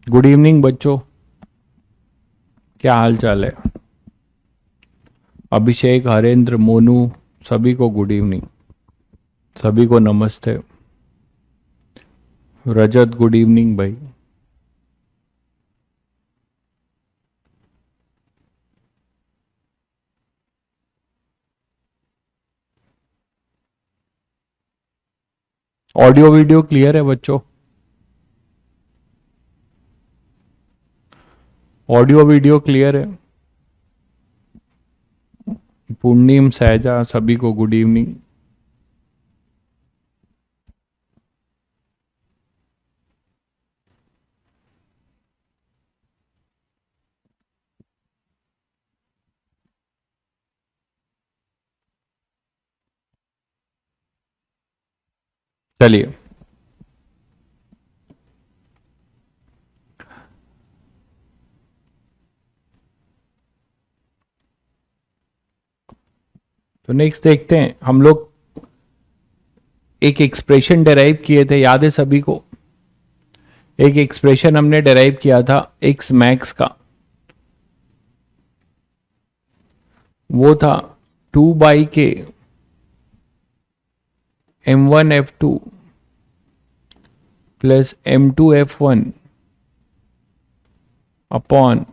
Good evening बच्चों, क्या हाल चाल है। अभिषेक, हरेंद्र, मोनू, सभी को गुड इवनिंग, सभी को नमस्ते। रजत गुड इवनिंग भाई। ऑडियो वीडियो क्लियर है बच्चों? ऑडियो वीडियो क्लियर है? पूर्णिम, सहजा, सभी को गुड इवनिंग। चलिए, तो नेक्स्ट देखते हैं। हम लोग एक एक्सप्रेशन डेराइव किए थे, याद है सभी को? एक एक्सप्रेशन हमने डेराइव किया था एक्स मैक्स का, वो था 2/k m1f2 plus m2f1 upon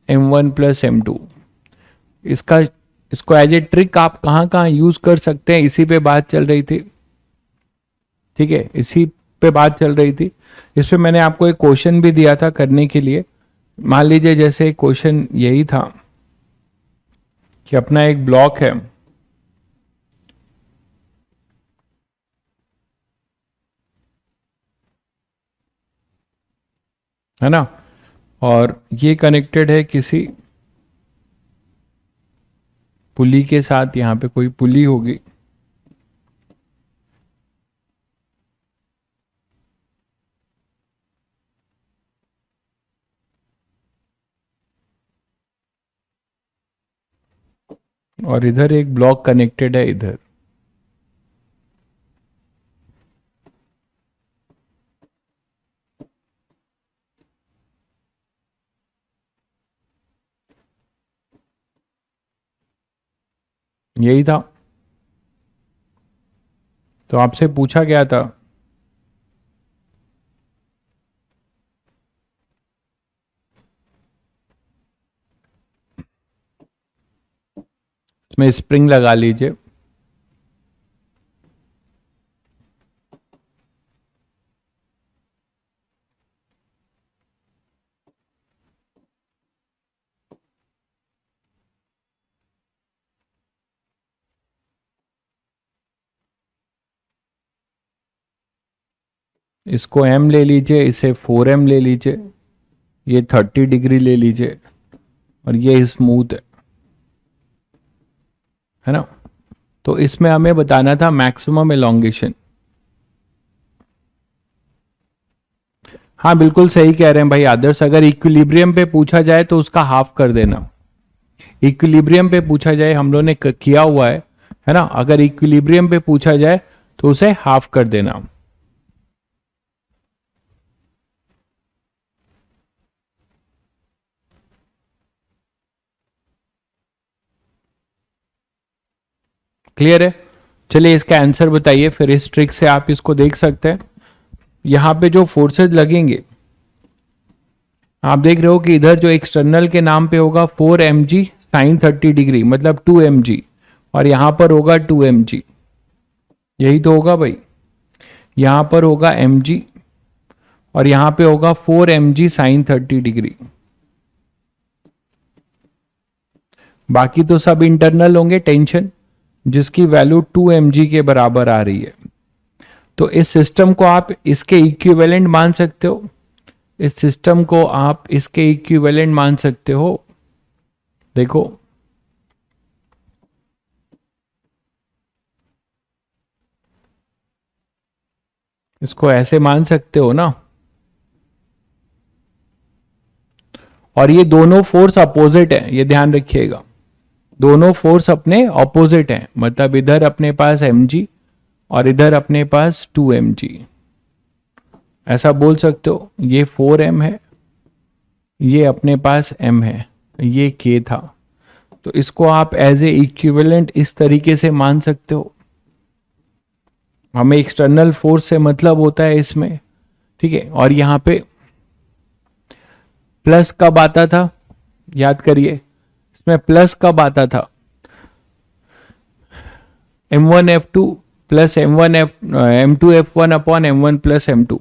m1 plus m2। इसको एज ए ट्रिक आप कहाँ कहाँ यूज कर सकते हैं, इसी पे बात चल रही थी। ठीक है, इसी पे बात चल रही थी। इस पे मैंने आपको एक क्वेश्चन भी दिया था करने के लिए। मान लीजिए जैसे क्वेश्चन यही था कि अपना एक ब्लॉक है ना, और ये कनेक्टेड है किसी पुली के साथ। यहां पे कोई पुली होगी, और इधर एक ब्लॉक कनेक्टेड है इधर। यही था। तो आपसे पूछा गया था इसमें स्प्रिंग लगा लीजिए। इसको m ले लीजिए, इसे 4m ले लीजिए, ये 30 डिग्री ले लीजिए, और ये स्मूथ है ना। तो इसमें हमें बताना था मैक्सिमम एलोंगेशन। हाँ बिल्कुल सही कह रहे हैं भाई आदर्श, अगर इक्विलिब्रियम पे पूछा जाए तो उसका हाफ कर देना। इक्विलिब्रियम पे पूछा जाए, हम लोगों ने किया हुआ है ना। अगर इक्विलिब्रियम पे पूछा जाए तो उसे हाफ कर देना। क्लियर है? चलिए इसका आंसर बताइए, फिर इस ट्रिक से आप इसको देख सकते हैं। यहां पे जो फोर्सेज लगेंगे, आप देख रहे हो कि इधर जो एक्सटर्नल के नाम पे होगा 4mg साइन 30 डिग्री मतलब 2mg, और यहां पर होगा 2mg। यही तो होगा भाई। यहां पर होगा mg और यहां पे होगा 4mg साइन 30 डिग्री। बाकी तो सब इंटरनल होंगे टेंशन, जिसकी वैल्यू 2mg के बराबर आ रही है। तो इस सिस्टम को आप इसके इक्विवेलेंट मान सकते हो। इस सिस्टम को आप इसके इक्विवेलेंट मान सकते हो। देखो, इसको ऐसे मान सकते हो ना। और ये दोनों फोर्स अपोजिट है, ये ध्यान रखिएगा। दोनों फोर्स अपने ऑपोजिट हैं, मतलब इधर अपने पास mg और इधर अपने पास 2mg। ऐसा बोल सकते हो, ये 4m है ये अपने पास m है, ये k था, तो इसको आप एज ए इक्विवेलेंट इस तरीके से मान सकते हो। हमें एक्सटर्नल फोर्स से मतलब होता है इसमें, ठीक है। और यहां पे प्लस कब आता था, याद करिए, इसमें प्लस कब आता था, m1f2 plus m2f1 upon m1 plus m2।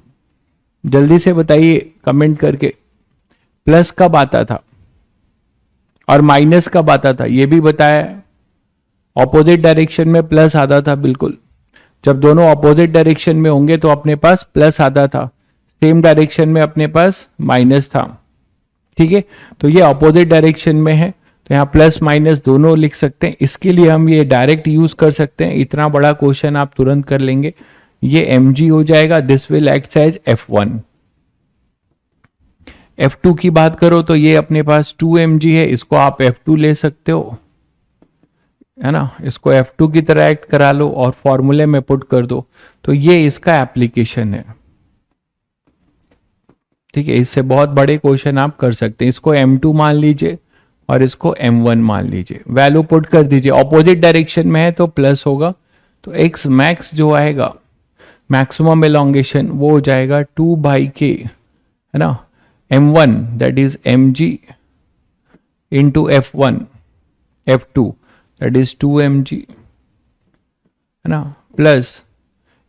जल्दी से बताइए कमेंट करके, प्लस कब आता था और माइनस कब आता था, ये भी बताया। ऑपोजिट डायरेक्शन में प्लस आता था, बिल्कुल, जब दोनों ऑपोजिट डायरेक्शन में होंगे तो अपने पास प्लस आता था, सेम डायरेक्शन में अपने पास माइनस था, ठीक है। तो ये ऑपोजिट डायरेक्शन में है, तो यहाँ प्लस माइनस दोनों लिख सकते हैं। इसके लिए हम ये डायरेक्ट यूज कर सकते हैं, इतना बड़ा क्वेश्चन आप तुरंत कर लेंगे। ये mg हो जाएगा, this will act as f1। f2 की बात करो तो ये अपने पास 2mg है, इसको आप f2 ले सकते हो, है ना, इसको f2 की तरह एक्ट करा लो और फॉर्मूले में पुट कर दो, तो ये इसका एप्लीकेशन है, ठीक है। इससे बहुत बड़े क्वेश्चन आप कर सकते हैं। इसको m2 मान लीजिए और इसको m1 मान लीजिए, वैल्यू पुट कर दीजिए, ऑपोजिट डायरेक्शन में है तो प्लस होगा, तो x मैक्स जो आएगा, मैक्सिमम एलोंगेशन, वो हो जाएगा 2/k, है ना, m1 that is mg into f1 f2 that is 2mg, है ना, plus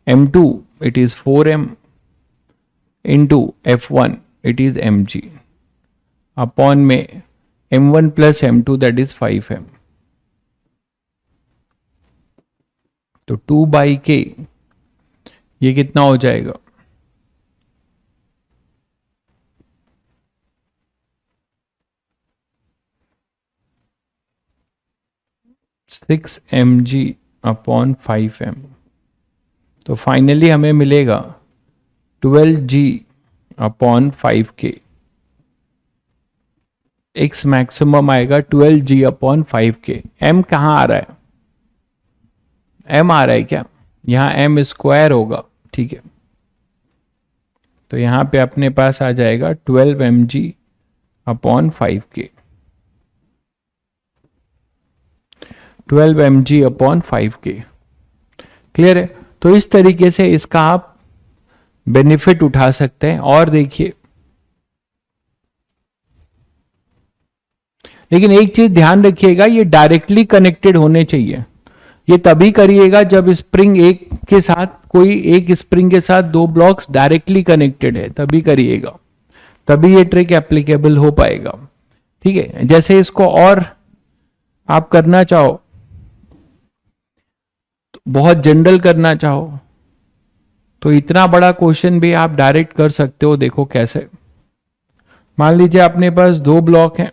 m2 it is 4m into f1 it is mg upon में m1 plus m2 that is 5m, तो 2/k ये कितना हो जाएगा, 6mg अपॉन 5m। तो finally हमें मिलेगा 12g upon 5k। x maximum आएगा 12g अपॉन 5k। m कहाँ आ रहा है, m आ रहा है क्या, यहां m स्क्वायर होगा, ठीक है। तो यहां पे अपने पास आ जाएगा 12mg upon 5k, 12mg upon 5k। Clear है। तो इस तरीके से इसका आप बेनिफिट उठा सकते हैं। और देखिए, लेकिन एक चीज ध्यान रखिएगा, ये डायरेक्टली कनेक्टेड होने चाहिए। ये तभी करिएगा जब स्प्रिंग एक के साथ, कोई एक स्प्रिंग के साथ दो ब्लॉक्स डायरेक्टली कनेक्टेड है, तभी करिएगा, तभी ये ट्रिक एप्लीकेबल हो पाएगा, ठीक है। जैसे इसको और आप करना चाहो, तो बहुत जनरल करना चाहो, तो इतना बड़ा क्वेश्चन भी आप डायरेक्ट कर सकते हो। देखो कैसे, मान लीजिए अपने पास दो ब्लॉक हैं,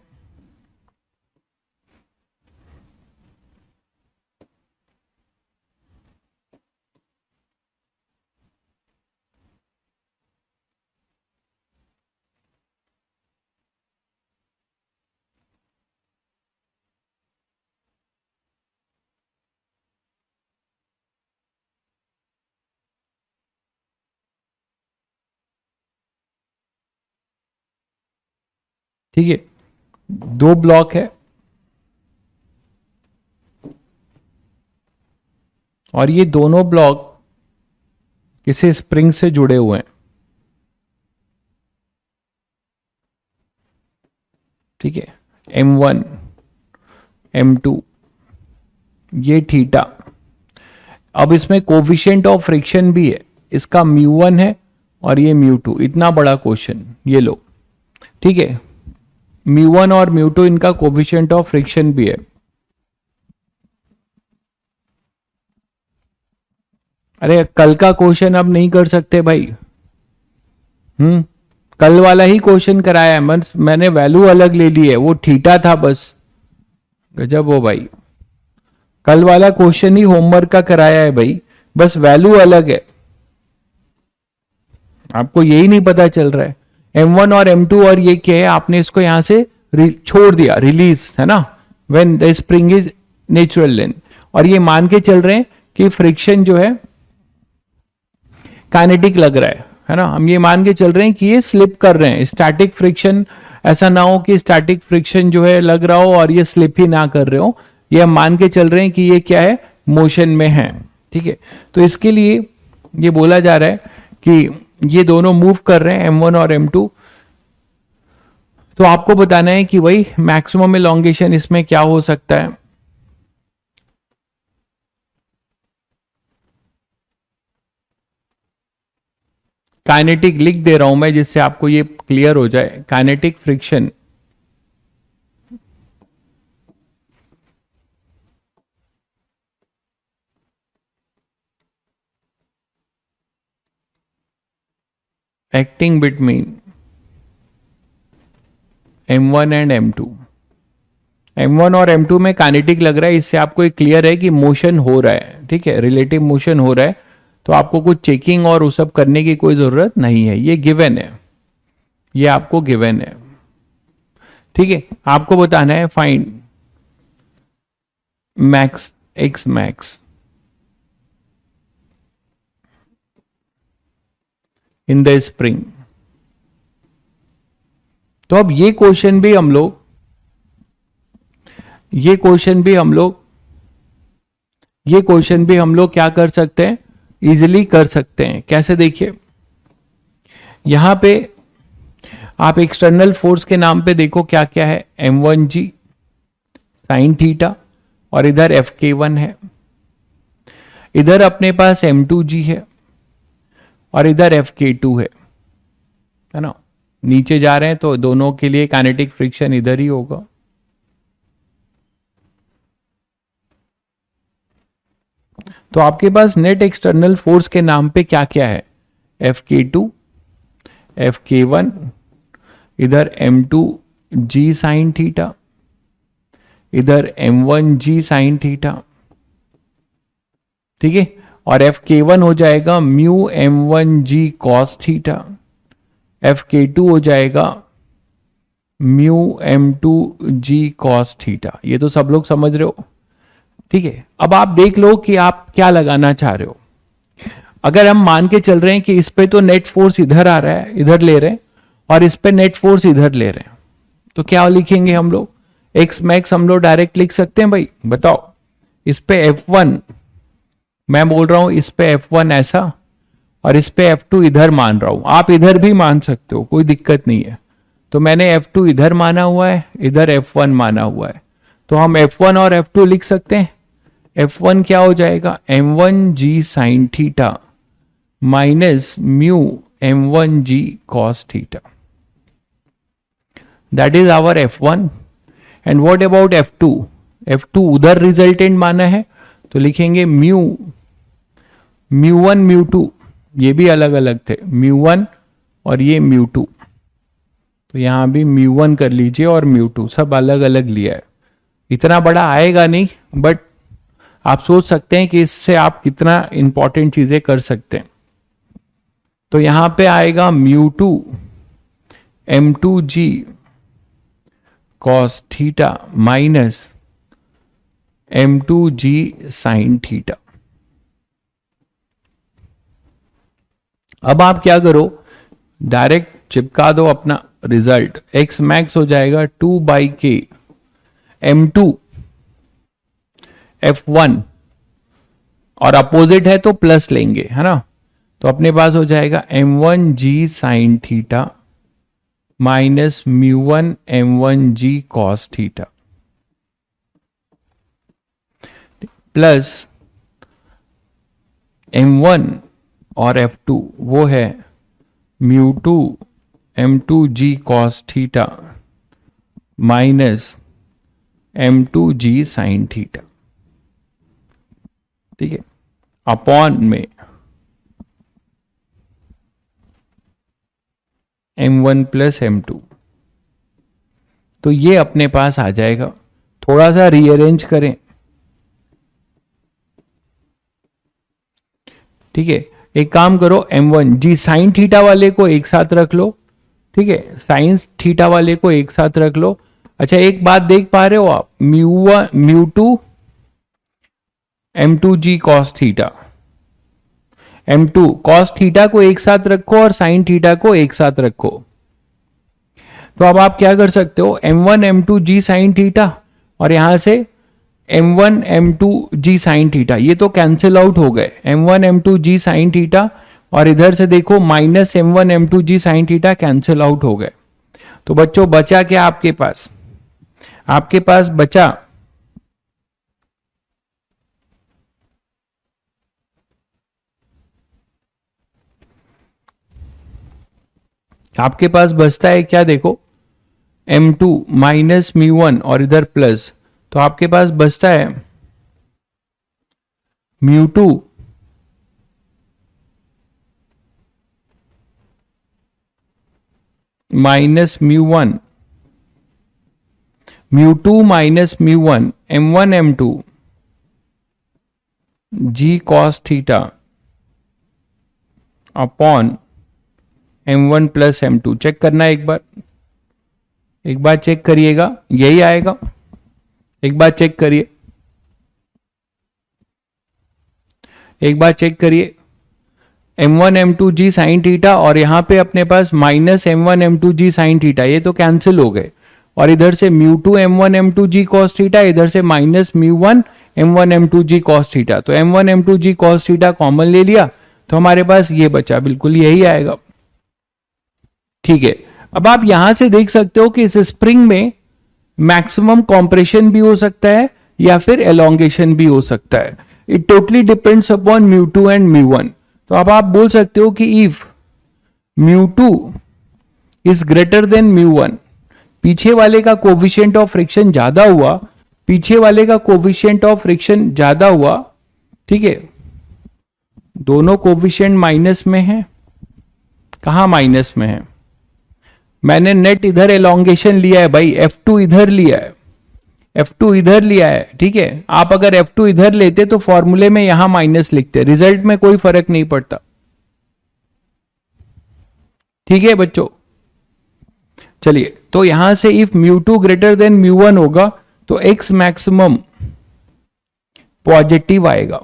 ठीक है, दो ब्लॉक है और ये दोनों ब्लॉक किसी स्प्रिंग से जुड़े हुए हैं, ठीक है, m1 m2 ये थीटा। अब इसमें कोफिशिएंट ऑफ फ्रिक्शन भी है, इसका μ1 है और ये μ2। इतना बड़ा क्वेश्चन ये लो, ठीक है, μ1 और μ2 इनका कोफिशिएंट ऑफ फ्रिक्शन भी है। अरे कल का क्वेश्चन अब नहीं कर सकते भाई, कल वाला ही क्वेश्चन कराया है, मैंने वैल्यू अलग ले ली है, वो थीटा था बस। गजब हो भाई, कल वाला क्वेश्चन ही होमवर्क का कराया है भाई, बस वैल्यू अलग है। आपको यही नहीं पता चल रहा है, m1 और m2 और ये क्या है, आपने इसको यहां से छोड़ दिया, रिलीज, है ना, when the spring is natural length. और ये मान के चल रहे हैं कि फ्रिक्शन जो है काइनेटिक लग रहा है ना, हम ये मान के चल रहे हैं कि ये स्लिप कर रहे हैं, स्टैटिक फ्रिक्शन ऐसा ना हो कि स्टैटिक फ्रिक्शन जो है लग रहा हो और ये स्लिप ही ना कर रहे हो, ये हम मान के चल रहे हैं कि ये क्या है, मोशन में है। ठीक है, तो इसके लिए ये बोला जा रहा है कि ये दोनों मूव कर रहे हैं M1 और M2, तो आपको बताना है कि वही मैक्सिमम एलोंगेशन इसमें क्या हो सकता है। काइनेटिक लिख दे रहा हूं मैं जिससे आपको ये क्लियर हो जाए। Kinetic friction acting between M1 and M2। M1 और M2 में काइनेटिक लग रहा है, इससे आपको एक क्लियर है कि मोशन हो रहा है। ठीक है, रिलेटिव मोशन हो रहा है, तो आपको कुछ चेकिंग और वो सब करने की कोई जरूरत नहीं है, ये गिवन है, ये आपको गिवन है। ठीक है, आपको बताना है find max x max in the spring. तो अब ये क्वेश्चन भी हम लोग क्या कर सकते हैं, इजिली कर सकते हैं। कैसे, देखिए यहां पे आप एक्सटर्नल फोर्स के नाम पे देखो क्या क्या है, M1G साइन थीटा, और इधर Fk1 है, इधर अपने पास M2G है, और इधर Fk2 है ना। नीचे जा रहे हैं तो दोनों के लिए काइनेटिक फ्रिक्शन इधर ही होगा। तो आपके पास नेट एक्सटर्नल फोर्स के नाम पे क्या क्या है, Fk2, Fk1, इधर M2G साइन थीटा, इधर M1G साइन थीटा। ठीक है, और Fk1 हो जाएगा mu M1G cos theta, Fk2 हो जाएगा म्यू M2G कॉस थीटा। ये तो सब लोग समझ रहे हो। ठीक है, अब आप देख लो कि आप क्या लगाना चाह रहे हो। अगर हम मान के चल रहे हैं कि इस पे तो नेट फोर्स इधर आ रहा है, इधर ले रहे हैं, और इस पे नेट फोर्स इधर ले रहे हैं, तो क्या लिखेंगे हम लोग, एक्स मैक्स हम लोग डायरेक्ट लिख सकते हैं भाई, बताओ। इस पे F1 मैं बोल रहा हूं, इस पे F1 ऐसा, और इस पे F2 इधर मान रहा हूं। आप इधर भी मान सकते हो, कोई दिक्कत नहीं है। तो मैंने F2 इधर माना हुआ है, इधर F1 माना हुआ है, तो हम F1 और F2 लिख सकते हैं। F1 क्या हो जाएगा, M1G sine theta minus mu M1G cos theta, that is our F1। And what about F2, F2 उधर रिजल्टेंट माना है, तो लिखेंगे म्यू1 म्यू2, ये भी अलग अलग थे, म्यू1 और ये म्यू2, तो यहां भी म्यू1 कर लीजिए और म्यू2, सब अलग अलग लिया है। इतना बड़ा आएगा नहीं, बट आप सोच सकते हैं कि इससे आप कितना इंपॉर्टेंट चीजें कर सकते हैं। तो यहां पे आएगा म्यू2 M2G cos theta minus M2G sine theta. अब आप क्या करो, डायरेक्ट चिपका दो अपना रिजल्ट। एक्स मैक्स हो जाएगा 2/k M2 F1, और अपोजिट है तो प्लस लेंगे, है ना। तो अपने पास हो जाएगा M1G sine theta minus mu one M1G cos theta, plus M1 और F2 वो है mu two M2G cos theta minus M2G sine theta. ठीक है, अपॉन में M1 प्लस M2, तो ये अपने पास आ जाएगा। थोड़ा सा रीअरेंज करें, ठीक है। एक काम करो, M1G साइन थीटा वाले को एक साथ रख लो, ठीक है, साइन थीटा वाले को एक साथ रख लो। अच्छा, एक बात देख पा रहे हो आप, म्यू2 M2G cos theta, M2 cos theta को एक साथ रखो और साइन थीटा को एक साथ रखो, तो अब आप क्या कर सकते हो, m1 m2 g sine theta और यहां से m1 m2 g sine theta, ये तो कैंसिल आउट हो गए, m1 m2 g sine theta और इधर से देखो minus m1 m2 g sine theta cancel out हो गए। तो बच्चों बचा क्या आपके पास, आपके पास बचा आपके पास बचता है क्या, देखो m2 माइनस μ1 और इधर प्लस, तो आपके पास बचता है μ2 minus μ1, μ2 minus μ1 m1 m2 g cos theta upon m1 plus m2। Check करना है एक बार चेक करिएगा, यही आएगा, एक बार चेक करिए, एक बार चेक करिए m1 m2 g sine theta और यहां पे अपने पास minus m1 m2 g sine theta, ये तो कैंसिल हो गए और इधर से μ2 m1 m2 g cos theta, इधर से minus μ1 m1 m2 g cos theta, तो m1 m2 g cos theta common ले लिया तो हमारे पास ये बचा, बिल्कुल यही आएगा। ठीक है, अब आप यहां से देख सकते हो कि इस स्प्रिंग में मैक्सिमम कॉम्प्रेशन भी हो सकता है या फिर एलोंगेशन भी हो सकता है, it totally depends upon μ2 and μ1। तो अब आप बोल सकते हो कि इफ μ2 इज ग्रेटर देन μ1, पीछे वाले का कोफिशिएंट ऑफ फ्रिक्शन ज्यादा हुआ, पीछे वाले का कोफिशिएंट ऑफ फ्रिक्शन ज्यादा हुआ, ठीक है, दोनों कोफिशिएंट माइनस में है, कहां माइनस में है, मैंने नेट इधर एलोंगेशन लिया है भाई, F2 इधर लिया है, F2 इधर लिया है, ठीक है, आप अगर F2 इधर लेते तो फॉर्मूले में यहां माइनस लिखते, रिजल्ट में कोई फर्क नहीं पड़ता। ठीक है बच्चों, चलिए, तो यहां से इफ μ2 ग्रेटर देन μ1 होगा तो x मैक्सिमम पॉजिटिव आएगा,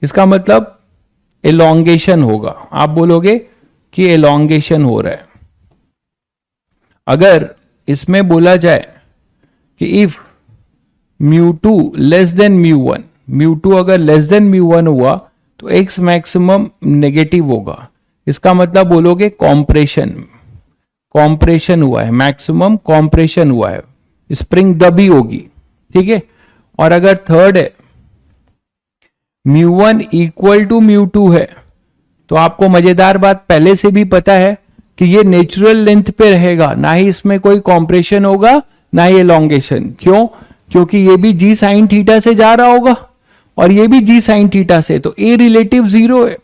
इसका मतलब एलोंगेशन होगा, आप बोलोगे कि एलोंगेशन हो रहा है। अगर इसमें बोला जाए कि इफ μ2 लेस देन μ1, μ2 अगर लेस देन μ1 हुआ तो x मैक्सिमम नेगेटिव होगा, इसका मतलब बोलोगे कॉम्प्रेशन हुआ है, मैक्सिमम कॉम्प्रेशन हुआ है, स्प्रिंग दबी होगी। ठीक है, और अगर थर्ड है μ1 इक्वल टू μ2 है तो आपको मजेदार बात पहले से भी पता है कि ये नेचुरल लेंथ पे रहेगा, ना ही इसमें कोई कॉम्प्रेशन होगा ना ही एलोंगेशन। क्यों? क्योंकि ये भी जी साइन थीटा से जा रहा होगा और ये भी जी साइन थीटा से, तो ए रिलेटिव जीरो है,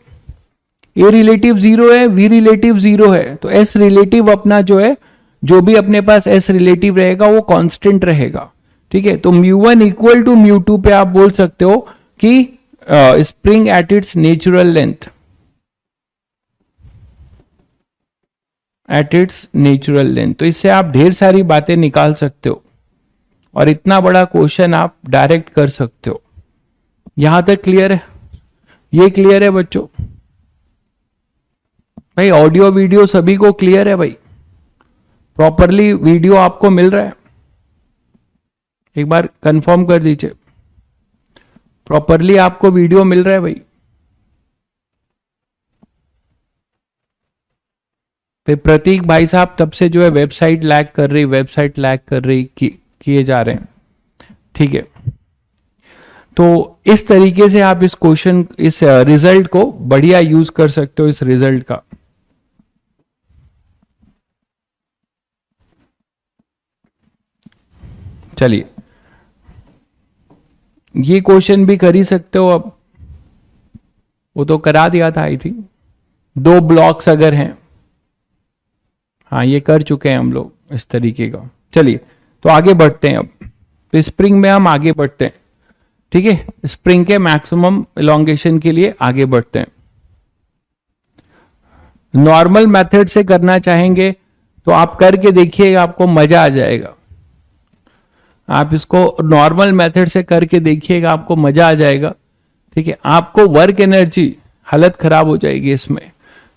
ए रिलेटिव जीरो है, वी रिलेटिव जीरो है, तो एस रिलेटिव अपना जो है, जो भी अपने पास एस रिलेटिव रहेगा वो कांस्टेंट रहेगा। ठीक है, तो μ1 इक्वल टू μ2 पे आप बोल सकते हो कि spring at its natural length, at its natural length. तो इससे आप ढेर सारी बातें निकाल सकते हो और इतना बड़ा क्वेश्चन आप डायरेक्ट कर सकते हो। यहां तक क्लियर है? ये क्लियर है बच्चों? भाई ऑडियो वीडियो सभी को क्लियर है? भाई प्रॉपरली वीडियो आपको मिल रहा है? एक बार कंफर्म कर दीजिए, प्रॉपरली आपको वीडियो मिल रहा है भाई? फिर प्रतीक भाई साहब तब से जो है वेबसाइट लैग कर रही, किए जा रहे हैं। ठीक है, तो इस तरीके से आप इस क्वेश्चन, इस रिजल्ट को बढ़िया यूज कर सकते हो, इस रिजल्ट का। चलिए, ये क्वेश्चन भी कर ही सकते हो, अब वो तो करा दिया था आई थिंक। 2 ब्लॉक्स अगर हैं, हाँ ये कर चुके हैं हम लोग इस तरीके का। चलिए, तो आगे बढ़ते हैं अब। तो स्प्रिंग में हम आगे बढ़ते हैं। ठीक है, स्प्रिंग के मैक्सिमम एलोंगेशन के लिए आगे बढ़ते हैं। नॉर्मल मेथड से करना चाहेंगे तो आप करके देखिएगा, आपको मजा आ जाएगा। आप इसको नॉर्मल मेथड से करके देखिएगा, आपको मजा आ जाएगा। ठीक है, आपको वर्क एनर्जी, हालत खराब हो जाएगी इसमें।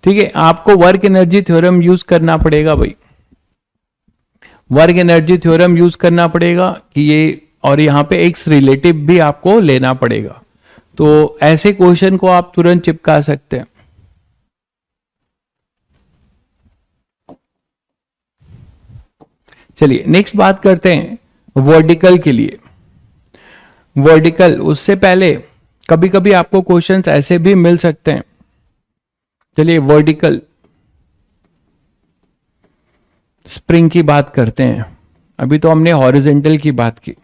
ठीक है, आपको वर्क एनर्जी थ्योरम यूज करना पड़ेगा भाई। वर्क एनर्जी थ्योरम यूज करना पड़ेगा कि ये, और यहां पे एक्स रिलेटिव भी आपको लेना पड़ेगा। तो ऐसे क्वेश्चन को आप तुरंत चिपका सकते हैं। चलिए नेक्स्ट बात करते हैं वर्टिकल के लिए। वर्टिकल, उससे पहले कभी कभी आपको क्वेश्चंस ऐसे भी मिल सकते हैं। चलिए वर्टिकल स्प्रिंग की बात करते हैं। अभी तो हमने हॉरिजेंटल की बात की।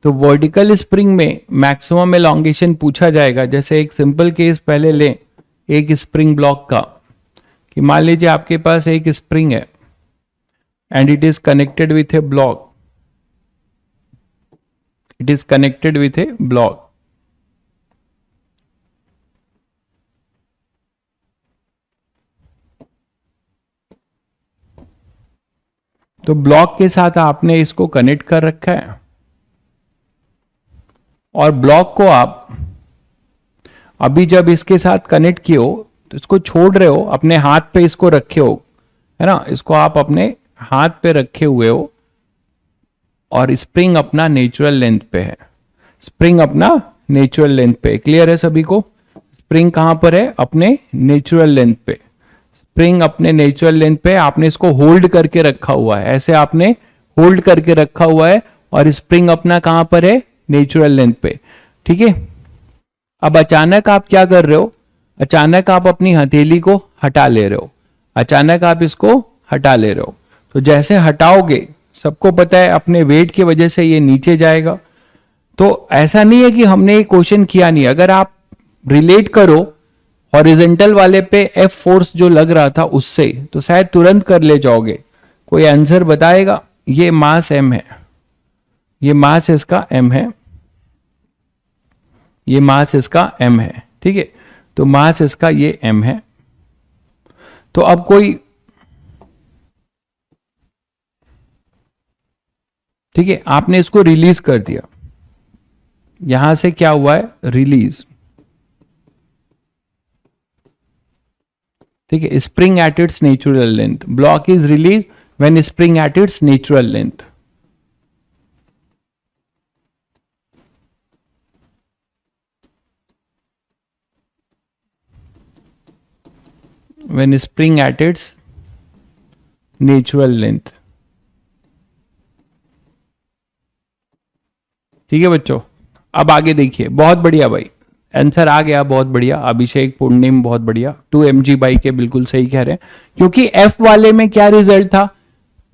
तो वर्टिकल स्प्रिंग में मैक्सिमम एलोंगेशन पूछा जाएगा। जैसे एक सिंपल केस पहले लें, एक स्प्रिंग ब्लॉक का, कि मान लीजिए आपके पास एक स्प्रिंग है and it is connected with a block. It is connected with a block. तो ब्लॉक के साथ आपने इसको कनेक्ट कर रखा है और ब्लॉक को आप अभी जब इसके साथ कनेक्ट किए हो तो इसको छोड़ रहे हो, अपने हाथ पे इसको रखे हो, है ना, इसको आप अपने हाथ पे रखे हुए हो और स्प्रिंग अपना नेचुरल लेंथ पे है। स्प्रिंग अपना नेचुरल लेंथ पे, क्लियर है सभी को? स्प्रिंग कहां पर है? अपने नेचुरल लेंथ पे। स्प्रिंग अपने नेचुरल लेंथ पे, आपने इसको होल्ड करके रखा हुआ है, ऐसे आपने होल्ड करके रखा हुआ है और स्प्रिंग अपना कहां पर है? नेचुरल लेंथ पे, ठीक है। अब अचानक आप क्या कर रहे हो? अचानक आप अपनी हथेली को हटा ले रहे हो, अचानक आप इसको हटा ले रहे हो। तो जैसे हटाओगे, सबको पता है अपने वेट की वजह से ये नीचे जाएगा। तो ऐसा नहीं है कि हमने ये क्वेश्चन किया नहीं, अगर आप रिलेट करो हॉरिजेंटल वाले पे एफ फोर्स जो लग रहा था उससे, तो शायद तुरंत कर ले जाओगे। कोई आंसर बताएगा? ये मास एम है, ये मास इसका एम है, ये मास इसका एम है, ठीक है। तो मास इसका ये एम है। तो अब कोई, ठीक है, आपने इसको रिलीज कर दिया, यहां से क्या हुआ है? रिलीज, ठीक है। Spring at its natural length, block is release when spring at its natural length. when spring at its natural length, ठीक है बच्चों। अब आगे देखिए, बहुत बढ़िया भाई, आंसर आ गया, बहुत बढ़िया। अभिषेक पूर्णिम बहुत बढ़िया, 2 mg बाई के बिल्कुल सही कह रहे हैं। क्योंकि एफ वाले में क्या रिजल्ट था?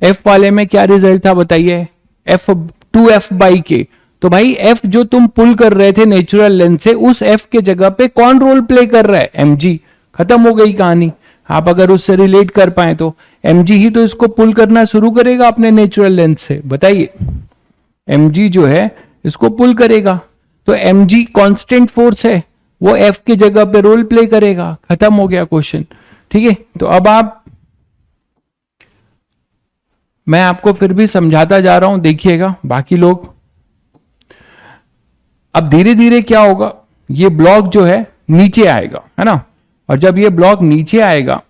एफ वाले में क्या रिजल्ट था बताइए? एफ 2f बाई के। तो भाई एफ जो तुम पुल कर रहे थे नेचुरल लेंथ से, उस एफ के जगह पे कौन रोल प्ले कर रहा है? mg। खत्म हो गई कहानी। आप अगर उससे रिलेट कर पाए तो mg ही तो इसको पुल करना शुरू करेगा अपने नेचुरल लेंथ से, बताइए। mg जो है इसको पुल करेगा, तो mg कांस्टेंट फोर्स है, वो f की जगह पे रोल प्ले करेगा। खत्म हो गया क्वेश्चन, ठीक है। तो अब आप, मैं आपको फिर भी समझाता जा रहा हूं, देखिएगा बाकी लोग। अब धीरे धीरे क्या होगा, ये ब्लॉक जो है नीचे आएगा, है ना, और जब ये ब्लॉक नीचे आएगा,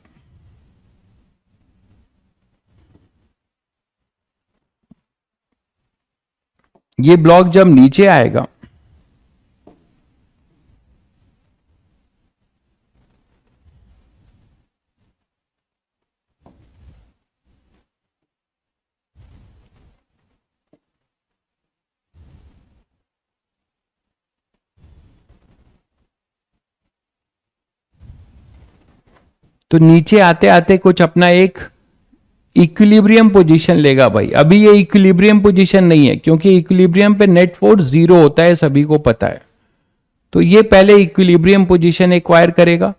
ये ब्लॉक जब नीचे आएगा तो नीचे आते आते कुछ अपना एक इक्विलिब्रियम पोजीशन लेगा भाई। अभी ये इक्विलिब्रियम पोजीशन नहीं है, क्योंकि इक्विलिब्रियम पे नेट फोर्स 0 होता है, सभी को पता है। तो ये पहले इक्विलिब्रियम पोजीशन एक्वायर करेगा।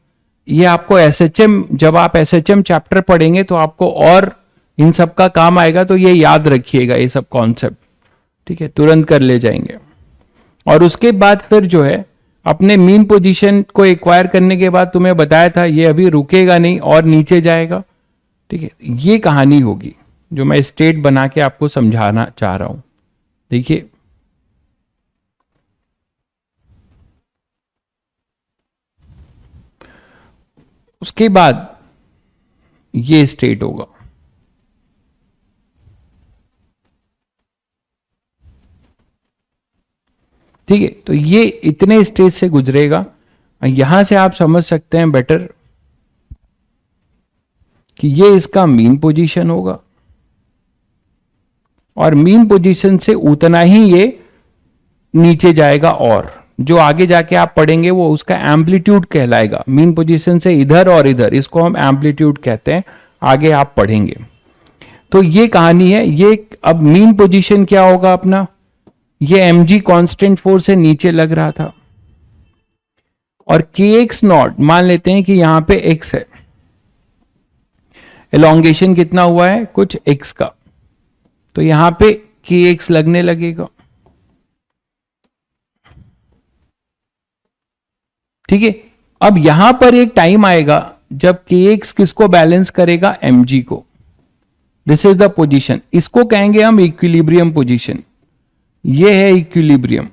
ये आपको एसएचएम, जब आप एसएचएम चैप्टर पढ़ेंगे तो आपको और इन सब का काम आएगा, तो ये याद रखिएगा ये सब कॉन्सेप्ट, ठीक है, तुरंत कर ले जाएंगे। और उसके बाद फिर जो है अपने मीन पोजीशन को एक्वायर करने के बाद तुम्हें बताया था ये अभी रुकेगा नहीं और नीचे जाएगा, ठीक है। ये कहानी होगी जो मैं स्टेट बना के आपको समझाना चाह रहा हूं। देखिए उसके बाद ये स्टेट होगा, ठीक है, तो ये इतने स्टेज से गुजरेगा। यहां से आप समझ सकते हैं बेटर कि ये इसका मीन पोजीशन होगा, और मीन पोजीशन से उतना ही ये नीचे जाएगा, और जो आगे जाके आप पढ़ेंगे वो उसका एम्पलीट्यूड कहलाएगा। मीन पोजीशन से इधर और इधर, इसको हम एम्पलीट्यूड कहते हैं, आगे आप पढ़ेंगे। तो ये कहानी है। ये अब मीन पोजीशन क्या होगा अपना, ये mg कांस्टेंट फोर्स से नीचे लग रहा था, और kx नॉट मान लेते हैं कि यहां पे x है, एलोंगेशन कितना हुआ है कुछ x का, तो यहां पे kx लगने लगेगा। ठीक है, अब यहां पर एक टाइम आएगा जब kx किसको बैलेंस करेगा, mg को। दिस इज द पोजीशन, इसको कहेंगे हम इक्विलिब्रियम पोजीशन। ये है इक्विलिब्रियम,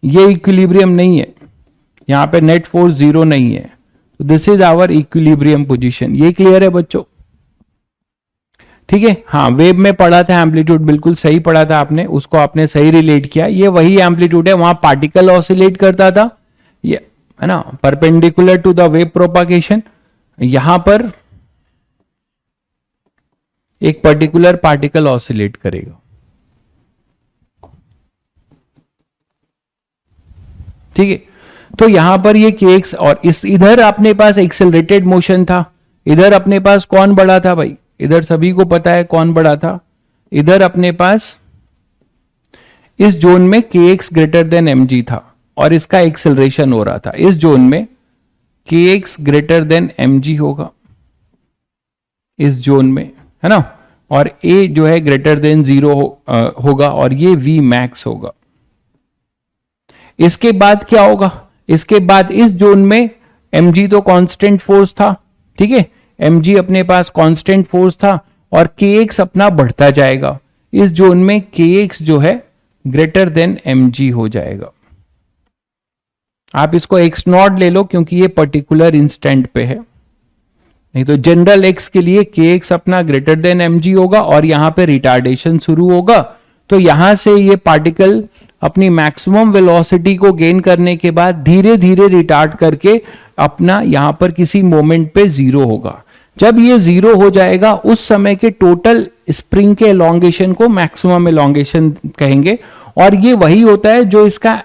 ये इक्विलिब्रियम नहीं है, यहां पे नेट फोर्स जीरो नहीं है, तो this is our equilibrium position. ये क्लियर है बच्चों? ठीक है, हाँ वेव में पढ़ा था एम्पलीट्यूड, बिल्कुल सही पढ़ा था आपने, उसको आपने सही रिलेट किया। ये वही एम्पलीट्यूड है, वहां पार्टिकल ऑसिलेट करता था, ये है ना, perpendicular to the wave propagation. यहां पर एक पर्टिकुलर पार्टिकल ऑसिलेट करेगा। ठीक है, तो यहां पर ये kx, और इस इधर अपने पास एक्सेलरेटेड मोशन था, इधर अपने पास कौन बड़ा था भाई, इधर सभी को पता है कौन बड़ा था, इधर अपने पास इस जोन में kx ग्रेटर देन mg था, और इसका एक्सेलरेशन हो रहा था। इस जोन में kx ग्रेटर देन mg होगा इस जोन में, है ना, और a जो है ग्रेटर देन 0 होगा, और ये v मैक्स होगा। इसके बाद क्या होगा, इसके बाद इस जोन में mg तो कांस्टेंट फोर्स था, ठीक है, mg अपने पास कांस्टेंट फोर्स था, और kx अपना बढ़ता जाएगा। इस जोन में kx जो है ग्रेटर देन mg हो जाएगा। आप इसको x नॉट ले लो क्योंकि ये पर्टिकुलर इंस्टेंट पे है, नहीं तो जनरल x के लिए kx अपना ग्रेटर देन mg होगा, और यहां पे रिटार्डेशन शुरू होगा। तो यहां से ये पार्टिकल अपनी मैक्सिमम वेलोसिटी को गेन करने के बाद धीरे धीरे रिटार्ड करके अपना यहां पर किसी मोमेंट पे जीरो होगा। जब ये जीरो हो जाएगा उस समय के टोटल स्प्रिंग के एलोंगेशन को मैक्सिमम एलोंगेशन कहेंगे, और ये वही होता है जो इसका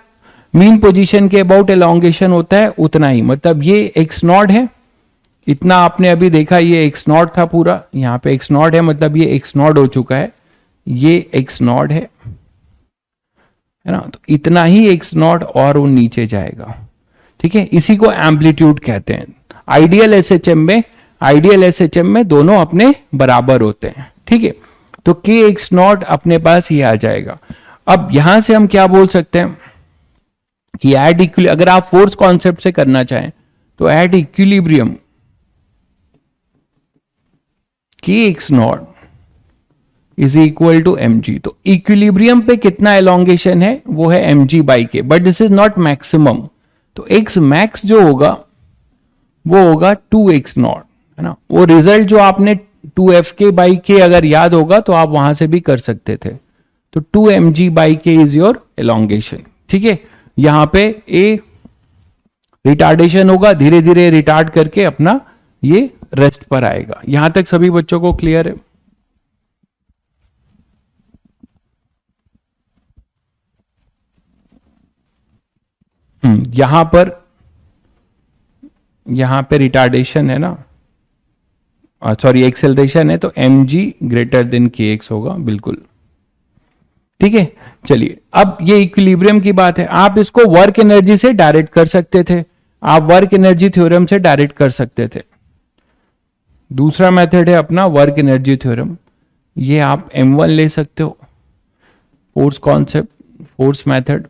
मीन पोजीशन के अबाउट एलोंगेशन होता है, उतना ही। मतलब ये एक्स नॉट है, इतना आपने अभी देखा, ये एक्स नॉट था पूरा, यहाँ पे एक्स नॉट है, मतलब ये एक्स नॉट हो चुका है, ये एक्स नॉट है ना, तो इतना ही एक्स नॉट और वो नीचे जाएगा। ठीक है, इसी को एम्पलीट्यूड कहते हैं। आइडियल एसएचएम में दोनों अपने बराबर होते हैं। ठीक है, तो के एक्स नॉट अपने पास ये आ जाएगा। अब यहां से हम क्या बोल सकते हैं कि एट इक्विलिब्रियम, अगर आप फोर्स कॉन्सेप्ट से करना चाहें तो at equilibrium K X nought is equal to mg। तो इक्विलिब्रियम पे कितना एलोंगेशन है वो है mg by K, but this is not maximum. तो x मैक्स जो होगा वो होगा 2x नॉट, है ना। वो रिजल्ट जो आपने 2fk बाई के अगर याद होगा तो आप वहां से भी कर सकते थे। तो 2mg बाई के इज योर एलोंगेशन। ठीक है, यहां पे a रिटार्डेशन होगा, धीरे धीरे रिटार्ड करके अपना ये रेस्ट पर आएगा। यहां तक सभी बच्चों को क्लियर है? यहां पे रिटार्डेशन है ना, सॉरी एक्सेलरेशन है, तो mg ग्रेटर देन kx होगा, बिल्कुल ठीक है। चलिए, अब ये इक्विलिब्रियम की बात है, आप इसको वर्क एनर्जी से डायरेक्ट कर सकते थे, आप वर्क एनर्जी थ्योरम से डायरेक्ट कर सकते थे। दूसरा मेथड है अपना वर्क एनर्जी थ्योरम, ये आप M1 ले सकते हो, फोर्स कॉन्सेप्ट, फोर्स मेथड।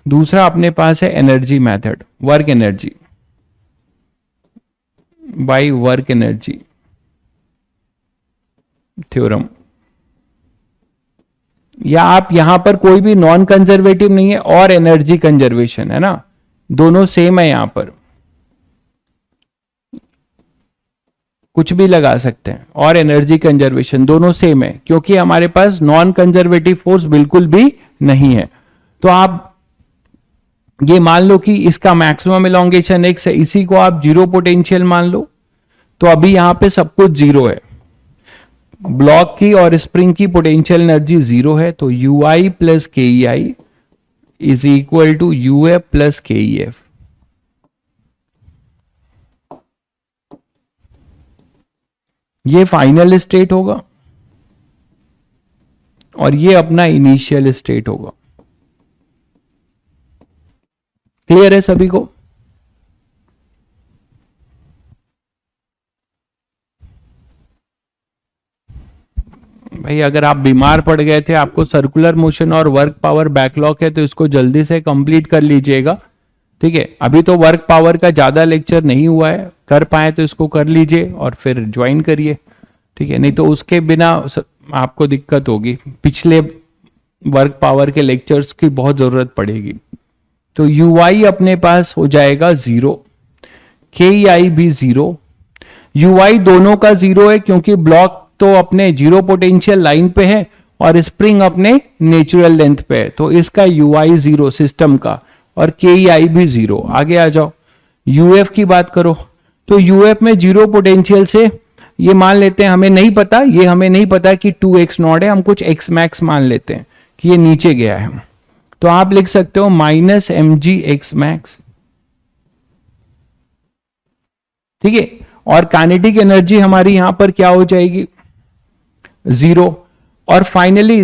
दूसरा अपने पास है energy method, work energy by work energy theorem. या आप यहां पर कोई भी नॉन कंजर्वेटिव नहीं है और एनर्जी कंजर्वेशन है ना, दोनों सेम है यहां पर। कुछ भी लगा सकते हैं, और एनर्जी कंजर्वेशन दोनों सेम है क्योंकि हमारे पास नॉन कंजर्वेटिव फोर्स बिल्कुल भी नहीं है। तो आप ये मान लो कि इसका मैक्सिमम एलोंगेशन x है, इसी को आप जीरो पोटेंशियल मान लो। तो अभी यहां पे सब कुछ जीरो है, ब्लॉक की और स्प्रिंग की पोटेंशियल एनर्जी जीरो है, तो you I plus K E I is equal to U F plus K E F. ये फाइनल स्टेट होगा और ये अपना इनिशियल स्टेट होगा। क्लियर है सभी को? भाई अगर आप बीमार पड़ गए थे, आपको सर्कुलर मोशन और वर्क पावर बैकलॉग है, तो इसको जल्दी से कंप्लीट कर लीजिएगा। ठीक है, अभी तो वर्क पावर का ज्यादा लेक्चर नहीं हुआ है, कर पाए तो इसको कर लीजिए और फिर ज्वाइन करिए। ठीक है, नहीं तो उसके बिना आपको दिक्कत होगी, पिछले वर्क पावर के लेक्चर्स की बहुत जरूरत पड़ेगी। तो यू आई अपने पास हो जाएगा जीरो, के ई आई भी जीरो। यू आई दोनों का जीरो है क्योंकि ब्लॉक तो अपने जीरो पोटेंशियल लाइन पे है और स्प्रिंग अपने नेचुरल लेंथ पे है, तो इसका यू आई जीरो सिस्टम का, और के ई आई भी जीरो। आगे आ जाओ, यूएफ की बात करो, तो यूएफ में जीरो पोटेंशियल से ये मान लेते हैं, हमें नहीं पता, ये हमें नहीं पता कि 2x नॉट है, हम कुछ x मैक्स मान लेते हैं कि ये नीचे गया है, तो आप लिख सकते हो minus M G X max. ठीक है, और काइनेटिक एनर्जी हमारी यहां पर क्या हो जाएगी, जीरो। और फाइनली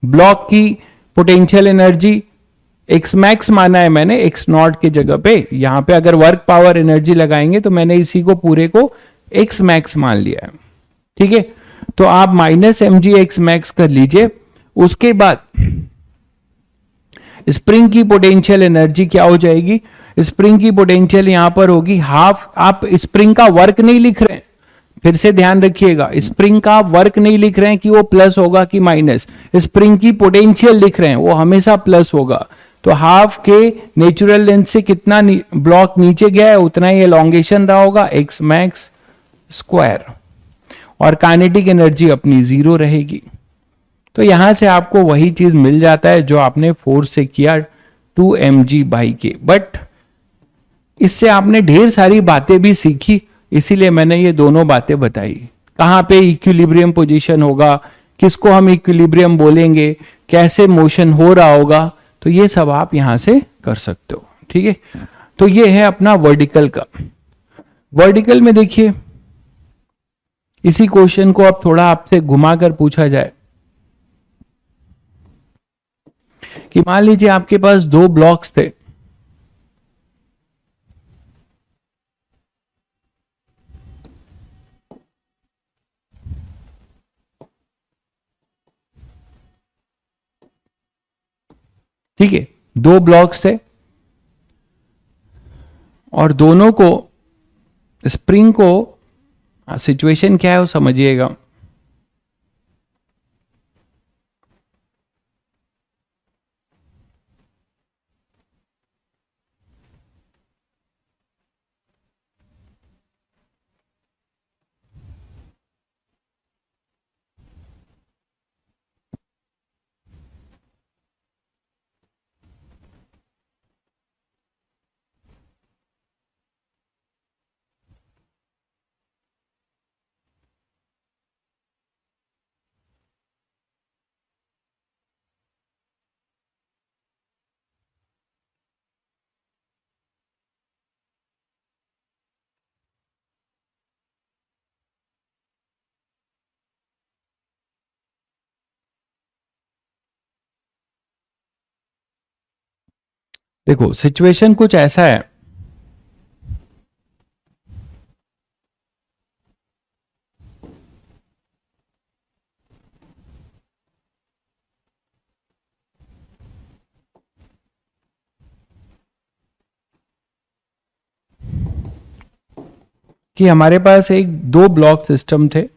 ब्लॉक की पोटेंशियल एनर्जी एक्स मैक्स माना है मैंने एक्स नॉट की जगह पे, यहां पे अगर वर्क पावर एनर्जी लगाएंगे तो मैंने इसी को पूरे को एक्स मैक्स मान लिया है। ठीक है, तो आप minus M G X max कर लीजिए। उसके बाद स्प्रिंग की पोटेंशियल एनर्जी क्या हो जाएगी, स्प्रिंग की पोटेंशियल यहां पर होगी हाफ। आप स्प्रिंग का वर्क नहीं लिख रहे हैं, फिर से ध्यान रखिएगा, स्प्रिंग का वर्क नहीं लिख रहे हैं कि वो प्लस होगा कि माइनस, स्प्रिंग की पोटेंशियल लिख रहे हैं, वो हमेशा प्लस होगा। तो हाफ के नेचुरल लेंथ से कितना ब्लॉक नीचे गया है उतना ही एलोंगेशन रहा होगा, एक्स मैक्स स्क्वायर, और काइनेटिक एनर्जी अपनी जीरो रहेगी। तो यहां से आपको वही चीज मिल जाता है जो आपने फोर्स से किया 2 mg/k। बट इससे आपने ढेर सारी बातें भी सीखी, इसीलिए मैंने ये दोनों बातें बताई। कहां पे इक्विलिब्रियम पोजीशन होगा, किसको हम इक्विलिब्रियम बोलेंगे, कैसे मोशन हो रहा होगा, तो ये सब आप यहां से कर सकते हो। ठीक है, तो ये है अपना वर्टिकल का। वर्टिकल में देखिए, इसी क्वेश्चन को अब थोड़ा आपसे घुमाकर पूछा जाए कि मान लीजिए आपके पास दो ब्लॉक्स थे, ठीक है, दो ब्लॉक्स थे और दोनों को स्प्रिंग को, सिचुएशन क्या है वो समझिएगा। देखो सिचुएशन कुछ ऐसा है, कि हमारे पास एक दो ब्लॉक सिस्टम थे,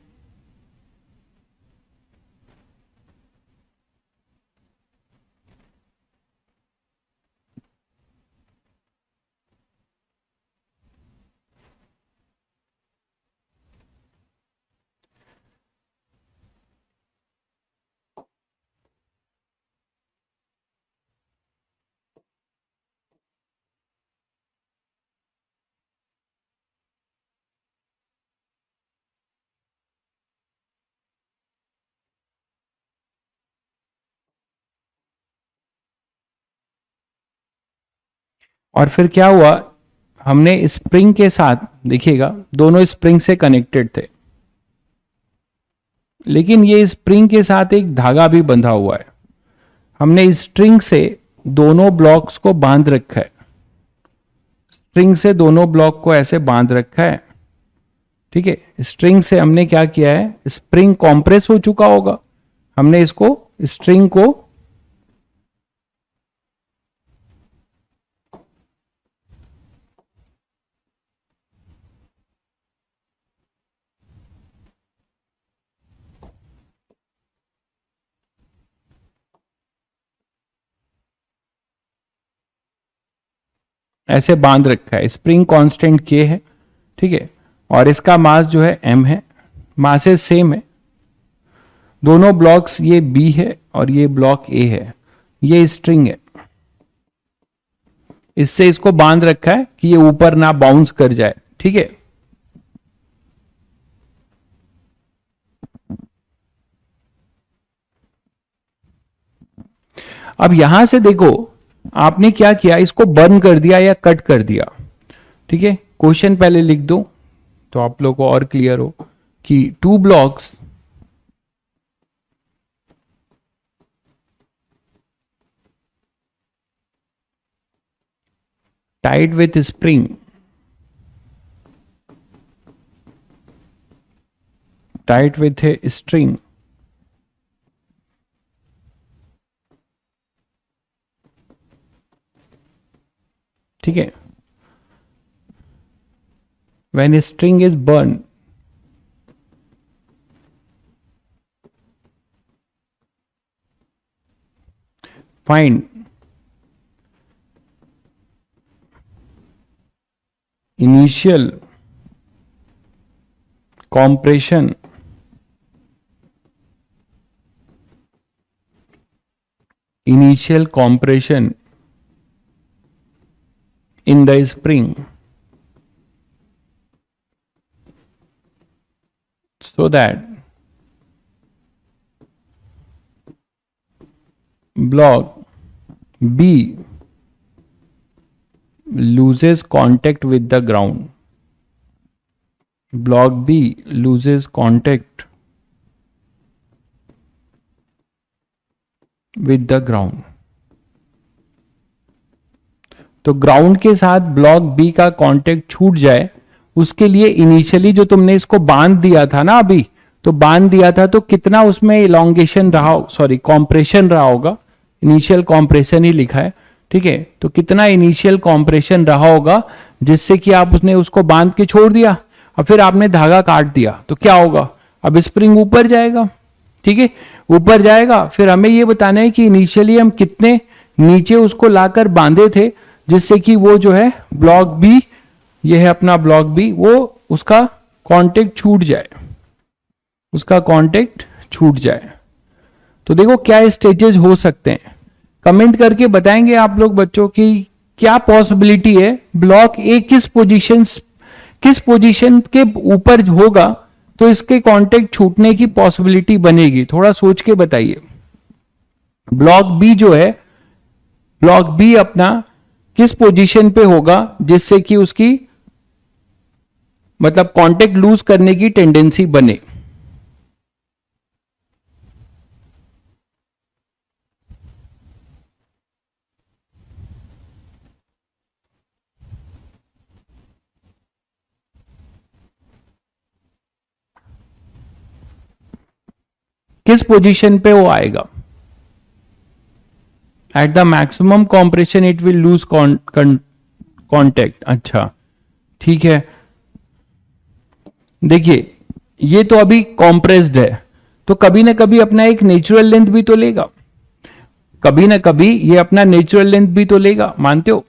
और फिर क्या हुआ, हमने स्प्रिंग के साथ, देखिएगा दोनों स्प्रिंग से कनेक्टेड थे, लेकिन ये स्प्रिंग के साथ एक धागा भी बंधा हुआ है। हमने स्ट्रिंग से दोनों ब्लॉक्स को बांध रखा है, स्ट्रिंग से दोनों ब्लॉक को ऐसे बांध रखा है, ठीक है। स्ट्रिंग से हमने क्या किया है, स्प्रिंग कॉम्प्रेस हो चुका होगा, हमने इसको स्ट्रिंग को ऐसे बांध रखा है। स्प्रिंग कांस्टेंट के है, ठीक है, और इसका मास जो है m है, मासेस सेम है। दोनों ब्लॉक्स, ये B है और ये ब्लॉक A है, ये स्ट्रिंग है। इससे इसको बांध रखा है कि ये ऊपर ना बाउंस कर जाए, ठीक है। अब यहां से देखो, आपने क्या किया, इसको बर्न कर दिया या कट कर दिया, ठीक है। क्वेश्चन पहले लिख दो तो आप लोगों को और क्लियर हो कि 2 blocks tied with spring tied with a string ठीक है, when a string is burned, find initial compression in the spring so that block B loses contact with the ground. Block B loses contact with the ground. तो ground के साथ block B का contact छूट जाए, उसके लिए initially जो तुमने इसको बांध दिया था ना, अभी तो बांध दिया था, तो कितना उसमें इलोंगेशन रहा, सॉरी कॉम्प्रेशन रहा होगा, इनिशियल कॉम्प्रेशन ही लिखा है, ठीक है। तो कितना इनिशियल कॉम्प्रेशन रहा होगा जिससे कि आप उसने उसको बांध के छोड़ दिया और फिर आपने धागा काट दिया, तो क्या होगा, अब स्प्रिंग ऊपर जाएगा, ठीक है, ऊपर जाएगा। फिर हमें ये बताना है कि इनिशियली हम कितने नीचे उसको लाकर बांधे थे जिससे कि वो जो है ब्लॉक बी, ये है अपना ब्लॉक बी, वो उसका कांटेक्ट छूट जाए, उसका कांटेक्ट छूट जाए। तो देखो क्या स्टेजेस हो सकते हैं, कमेंट करके बताएंगे आप लोग बच्चों की क्या पॉसिबिलिटी है, ब्लॉक ए किस पोजीशन के ऊपर होगा तो इसके कांटेक्ट छूटने की पॉसिबिलिटी बनेगी, थोड़ा सोच के बताइए। ब्लॉक बी जो है, ब्लॉक बी अपना किस पोजीशन पे होगा जिससे कि उसकी मतलब कांटेक्ट लूज करने की टेंडेंसी बने। किस पोजीशन पे वो आएगा, at the maximum compression it will lose contact. अच्छा ठीक है, देखिए ये तो अभी कॉम्प्रेस्ड है, तो कभी ना कभी अपना एक नेचुरल लेंथ भी तो लेगा, कभी ना कभी ये अपना नेचुरल लेंथ भी तो लेगा, मानते हो,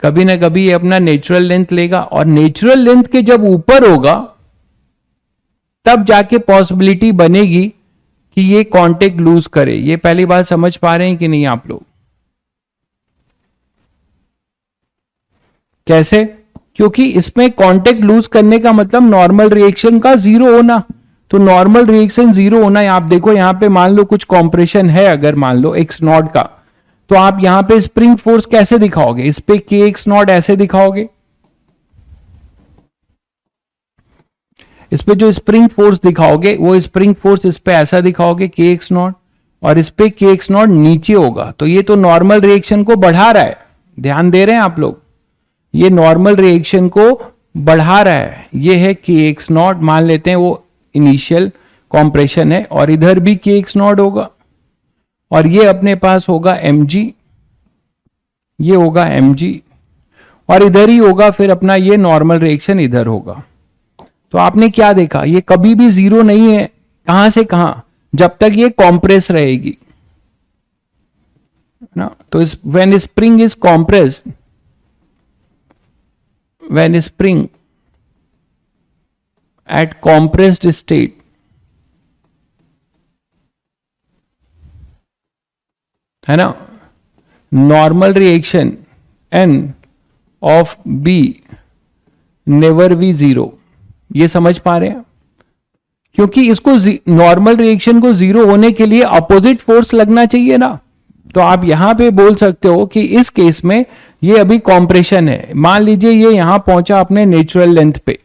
कभी ना कभी ये अपना नेचुरल लेंथ लेगा, और नेचुरल लेंथ के जब ऊपर होगा तब जाके पॉसिबिलिटी बनेगी कि ये कांटेक्ट लूज करे। ये पहली बात समझ पा रहे हैं कि नहीं आप लोग, कैसे, क्योंकि इसमें कांटेक्ट लूज करने का मतलब नॉर्मल रिएक्शन का जीरो होना, तो नॉर्मल रिएक्शन जीरो होना, आप देखो यहां पे मान लो कुछ कॉम्प्रेशन है, अगर मान लो x नॉट का, तो आप यहां पे स्प्रिंग फोर्स कैसे दिखाओगे? इस पे के एक्स नॉट ऐसे दिखाओगे, इस पे जो स्प्रिंग फोर्स दिखाओगे वो स्प्रिंग फोर्स इस पे ऐसा दिखाओगे के एक्स नॉट, और इस पे के एक्स नॉट नीचे होगा। तो ये तो नॉर्मल रिएक्शन को बढ़ा रहा है, ध्यान दे रहे हैं आप लोग, ये नॉर्मल रिएक्शन को बढ़ा रहा है। ये है के एक्स नॉट, मान लेते हैं वो इनिशियल कॉम्प्रेशन है, और इधर भी के एक्स नॉट होगा, और ये अपने पास होगा mg, ये होगा mg, और इधर ही होगा फिर अपना ये नॉर्मल रिएक्शन इधर होगा। तो आपने क्या देखा, ये कभी भी जीरो नहीं है, कहां से कहां, जब तक ये कॉम्प्रेस रहेगी ना। तो when spring is compressed, when spring at compressed state, है ना, normal reaction n of b never be zero. ये समझ पा रहे हैं? क्योंकि इसको नॉर्मल रिएक्शन को जीरो होने के लिए अपोजिट फोर्स लगना चाहिए ना। तो आप यहां पे बोल सकते हो कि इस केस में ये अभी कॉम्प्रेशन है, मान लीजिए ये यहां पहुंचा अपने नेचुरल लेंथ पे।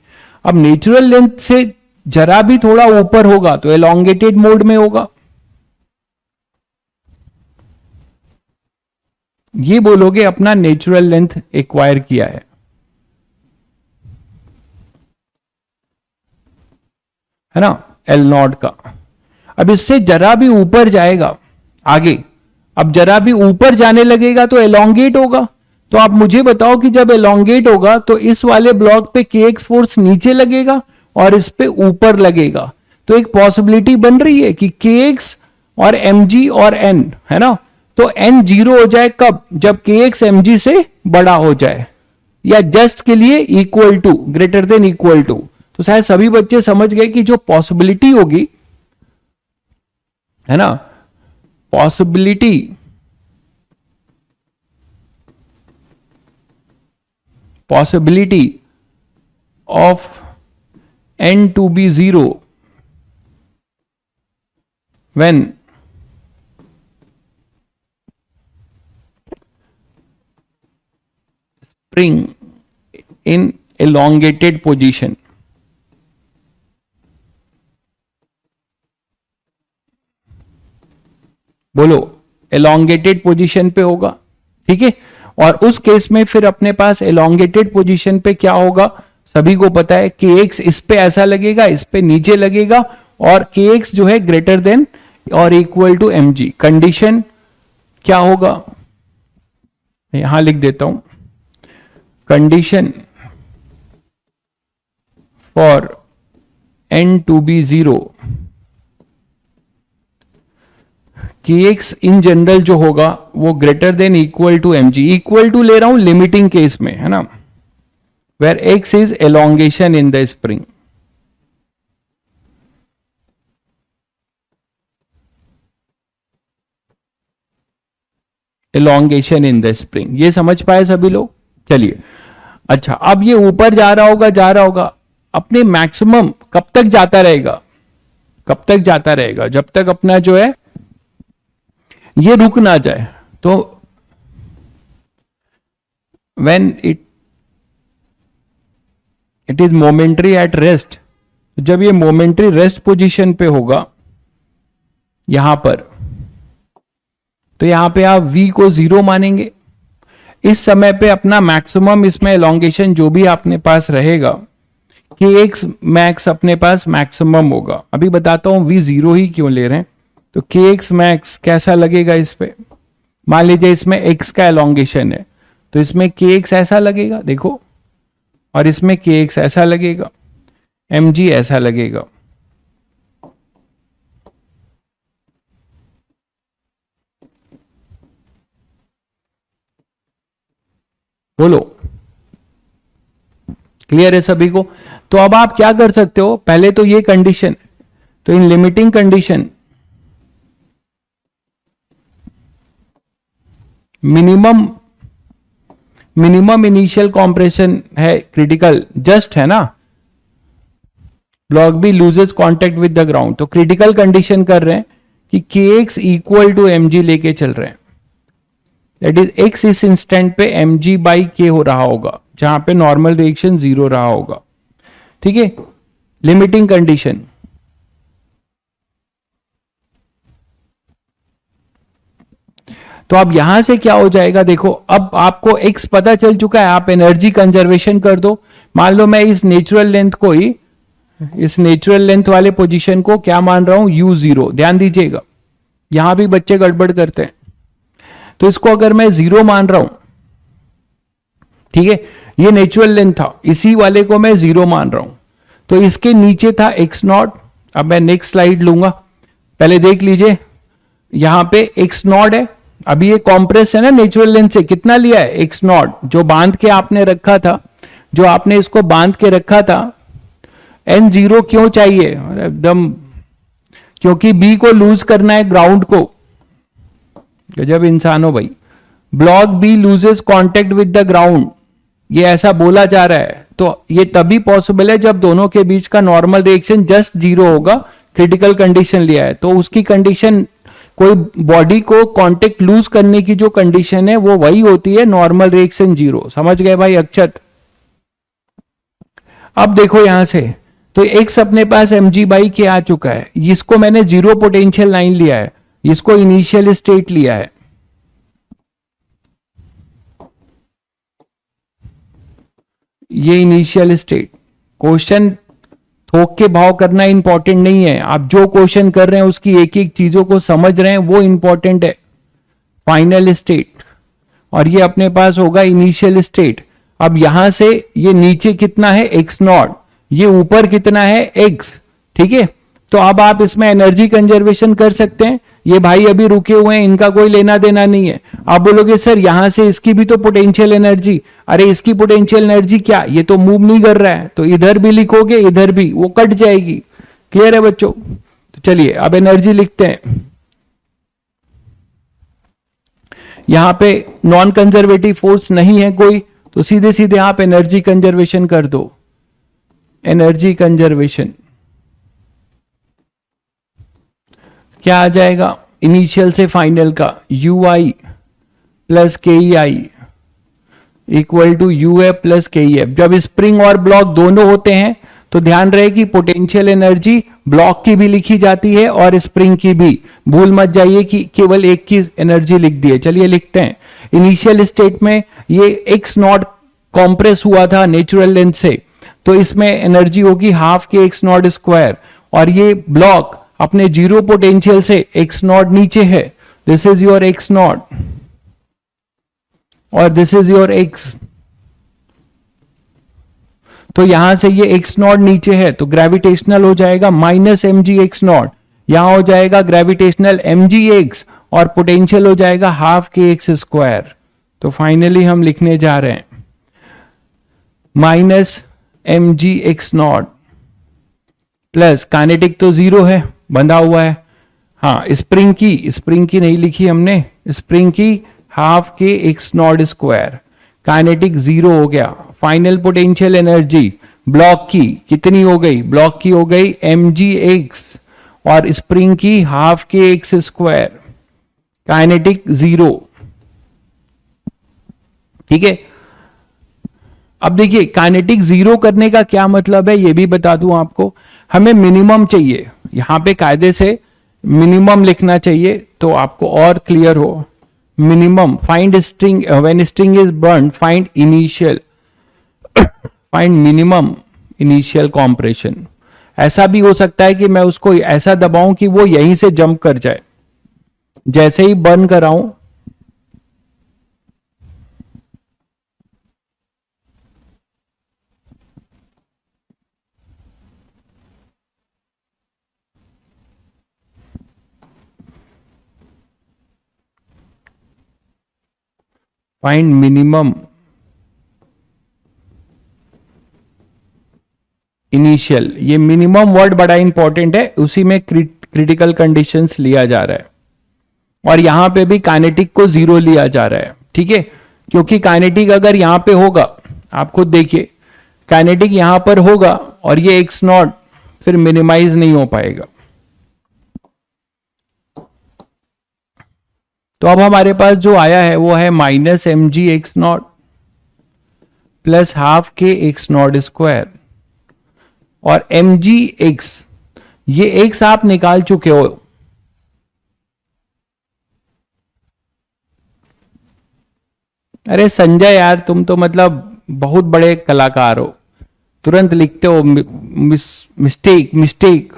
अब नेचुरल लेंथ से जरा भी थोड़ा ऊपर होगा तो एलोंगेटेड मोड में होगा, ये बोलोगे अपना नेचुरल लेंथ एक्वायर किया है ना, एल नॉट का। अब इससे जरा भी ऊपर जाएगा आगे, अब जरा भी ऊपर जाने लगेगा तो एलोंगेट होगा। तो आप मुझे बताओ कि जब एलोंगेट होगा तो इस वाले ब्लॉक पे के एक्स फोर्स नीचे लगेगा और इस पे ऊपर लगेगा। तो एक पॉसिबिलिटी बन रही है कि के एक्स और एम जी और एन, है ना, तो एन जीरो हो जाए कब, जब के एक्स एम जी से बड़ा हो जाए, या जस्ट के लिए equal to, greater than equal to. तो शायद सभी बच्चे समझ गए कि जो पॉसिबिलिटी होगी, है ना, possibility of n to be zero when spring in elongated position, बोलो elongated पोजीशन पे होगा, ठीक है। और उस केस में फिर अपने पास elongated पोजीशन पे क्या होगा, सभी को पता है कि एक्स इस पे ऐसा लगेगा, इस पे नीचे लगेगा, और के एक्स जो है ग्रेटर देन और equal to M G. Condition क्या होगा, यहां लिख देता हूं, condition for N to be zero, कि एक्स इन जनरल जो होगा वो greater than equal to M G. Equal to ले रहा हूं लिमिटिंग केस में, है ना, where x is elongation in the spring. elongation in the spring, ये समझ पाए सभी लोग? चलिए, अच्छा, अब ये ऊपर जा रहा होगा, अपने मैक्सिमम कब तक जाता रहेगा, कब तक जाता रहेगा, जब तक अपना जो है ये रुक ना जाए। तो when it is momentary at rest, जब ये मोमेंट्री रेस्ट पोजीशन पे होगा यहां पर, तो यहां पे आप v को जीरो मानेंगे। इस समय पे अपना मैक्सिमम इसमें एलोंगेशन जो भी अपने पास रहेगा, कि एक्स मैक्स अपने पास मैक्सिमम होगा। अभी बताता हूं v जीरो ही क्यों ले रहे हैं। तो के एक्स मैक्स कैसा लगेगा इस पे, मान लीजिए इसमें x का एलोंगेशन है, तो इसमें के एक्स ऐसा लगेगा, देखो, और इसमें के एक्स ऐसा लगेगा, एम जी ऐसा लगेगा। बोलो, क्लियर है सभी को? तो अब आप क्या कर सकते हो, पहले तो ये कंडीशन, तो in limiting condition minimum initial compression है क्रिटिकल, जस्ट, है ना, block B loses contact with the ground. तो क्रिटिकल कंडीशन कर रहे हैं कि K X equal to M G लेके चल रहे हैं, दैट इज एक्स इस इंस्टेंट पे mg/k हो रहा होगा, जहां पे नॉर्मल रिएक्शन 0 रहा होगा। ठीक है, लिमिटिंग कंडीशन। तो अब यहां से क्या हो जाएगा, देखो अब आपको x पता चल चुका है, आप एनर्जी कंजर्वेशन कर दो। मान लो मैं इस नेचुरल लेंथ को ही, इस नेचुरल लेंथ वाले पोजीशन को क्या मान रहा हूं, u0। ध्यान दीजिएगा, यहां भी बच्चे गड़बड़ करते हैं। तो इसको अगर मैं 0 मान रहा हूं, ठीक है, ये नेचुरल लेंथ था, इसी वाले को मैं 0 मान रहा हूं, तो इसके नीचे था x0। अब मैं नेक्स्ट स्लाइड लूंगा, पहले देख लीजिए, यहां पे x0 है। अभी ये कॉम्प्रेस है ना नेचुरल लेंथ से, कितना लिया है, x0, जो बांध के आपने रखा था, जो आपने इसको बांध के रखा था। n0 क्यों चाहिए, एकदम, क्योंकि b को लूज करना है ग्राउंड को। गजब इंसान हो भाई। Block B loses contact with the ground, ये ऐसा बोला जा रहा है। तो ये तभी पॉसिबल है जब दोनों के बीच का नॉर्मल रिएक्शन जस्ट 0 होगा। क्रिटिकल कंडीशन लिया है, तो उसकी कंडीशन, कोई बॉडी को कांटेक्ट लूज करने की जो कंडीशन है वो वही होती है नॉर्मल रिएक्शन 0। समझ गए भाई अक्षत। अब देखो यहां से, तो x अपने पास mg/k आ चुका है, इसको मैंने 0 पोटेंशियल लाइन लिया है, इसको इनिशियल स्टेट लिया है। ये इनिशियल स्टेट, क्वेश्चन थोक के भाव करना इंपॉर्टेंट नहीं है, आप जो क्वेश्चन कर रहे हैं उसकी एक एक चीजों को समझ रहे हैं, वो इंपॉर्टेंट है। फाइनल स्टेट, और ये अपने पास होगा इनिशियल स्टेट। अब यहां से ये नीचे कितना है x0, ये ऊपर कितना है x। ठीक है, तो अब आप इसमें एनर्जी कंजर्वेशन कर सकते हैं। ये भाई अभी रुके हुए हैं, इनका कोई लेना देना नहीं है। आप बोलोगे सर यहां से इसकी भी तो पोटेंशियल एनर्जी, अरे इसकी पोटेंशियल एनर्जी क्या, ये तो मूव नहीं कर रहा है, तो इधर भी लिखोगे इधर भी, वो कट जाएगी। क्लियर है बच्चों। तो चलिए अब एनर्जी लिखते हैं। यहां पे नॉन कंजर्वेटिव फोर्स नहीं है कोई, तो सीधे सीधे आप एनर्जी कंजर्वेशन कर दो। एनर्जी कंजर्वेशन क्या आ जाएगा, इनिशियल से फाइनल का ui प्लस के I equal to UF plus के एफ। जब स्प्रिंग और ब्लॉक दोनों होते हैं तो ध्यान रहे कि पोटेंशियल एनर्जी ब्लॉक की भी लिखी जाती है और स्प्रिंग की भी, भूल मत जाइए कि केवल एक की एनर्जी लिख दी है। चलिए लिखते हैं, इनिशियल स्टेट में ये x0 कॉम्प्रेस हुआ था नेचुरल लेंथ से, तो इसमें एनर्जी होगी हाफ के x0 स्क्वायर, और ये ब्लॉक अपने 0 पोटेंशियल से x0 नीचे है, दिस इज योर x0 और दिस इज योर x। तो यहां से ये x0 नीचे है तो ग्रेविटेशनल हो जाएगा माइनस mg(x0), यहां हो जाएगा ग्रेविटेशनल mgx और पोटेंशियल हो जाएगा हाफ के एक्स स्क्वायर। तो फाइनली हम लिखने जा रहे हैं माइनस mgx0 प्लस काइनेटिक तो 0 है, बंधा हुआ है। हाँ, स्प्रिंग की नहीं लिखी हमने, स्प्रिंग की हाफ के x0 स्क्वायर, काइनेटिक 0 हो गया। फाइनल पोटेंशियल एनर्जी ब्लॉक की कितनी हो गई, ब्लॉक की हो गई mgx और स्प्रिंग की half K x square, kinetic 0। ठीक है, अब देखिए काइनेटिक 0 करने का क्या मतलब है ये भी बता दूं आपको। हमें मिनिमम चाहिए, यहां पे कायदे से मिनिमम लिखना चाहिए तो आपको और क्लियर हो। Minimum, find string, when string is burn find initial, find minimum initial compression. ऐसा भी हो सकता है कि मैं उसको ऐसा दबाऊं कि वो यहीं से जंप कर जाए, जैसे ही बर्न कराऊं फाइंड मिनिमम इनिशियल। ये मिनिमम वर्ड बड़ा इंपॉर्टेंट है, उसी में क्रिटिकल कंडीशंस लिया जा रहा है, और यहां पे भी काइनेटिक को 0 लिया जा रहा है। ठीक है, क्योंकि काइनेटिक अगर यहां पे होगा, आप खुद देखिए काइनेटिक यहां पर होगा और ये x0 फिर मिनिमाइज नहीं हो पाएगा। तो अब हमारे पास जो आया है वो है minus M G X nought plus half K X not square, और एम जी एक्स ये एक्स आप निकाल चुके हो। अरे संजय यार, तुम तो मतलब बहुत बड़े कलाकार हो, तुरंत लिखते हो मिस्टेक मिस्टेक।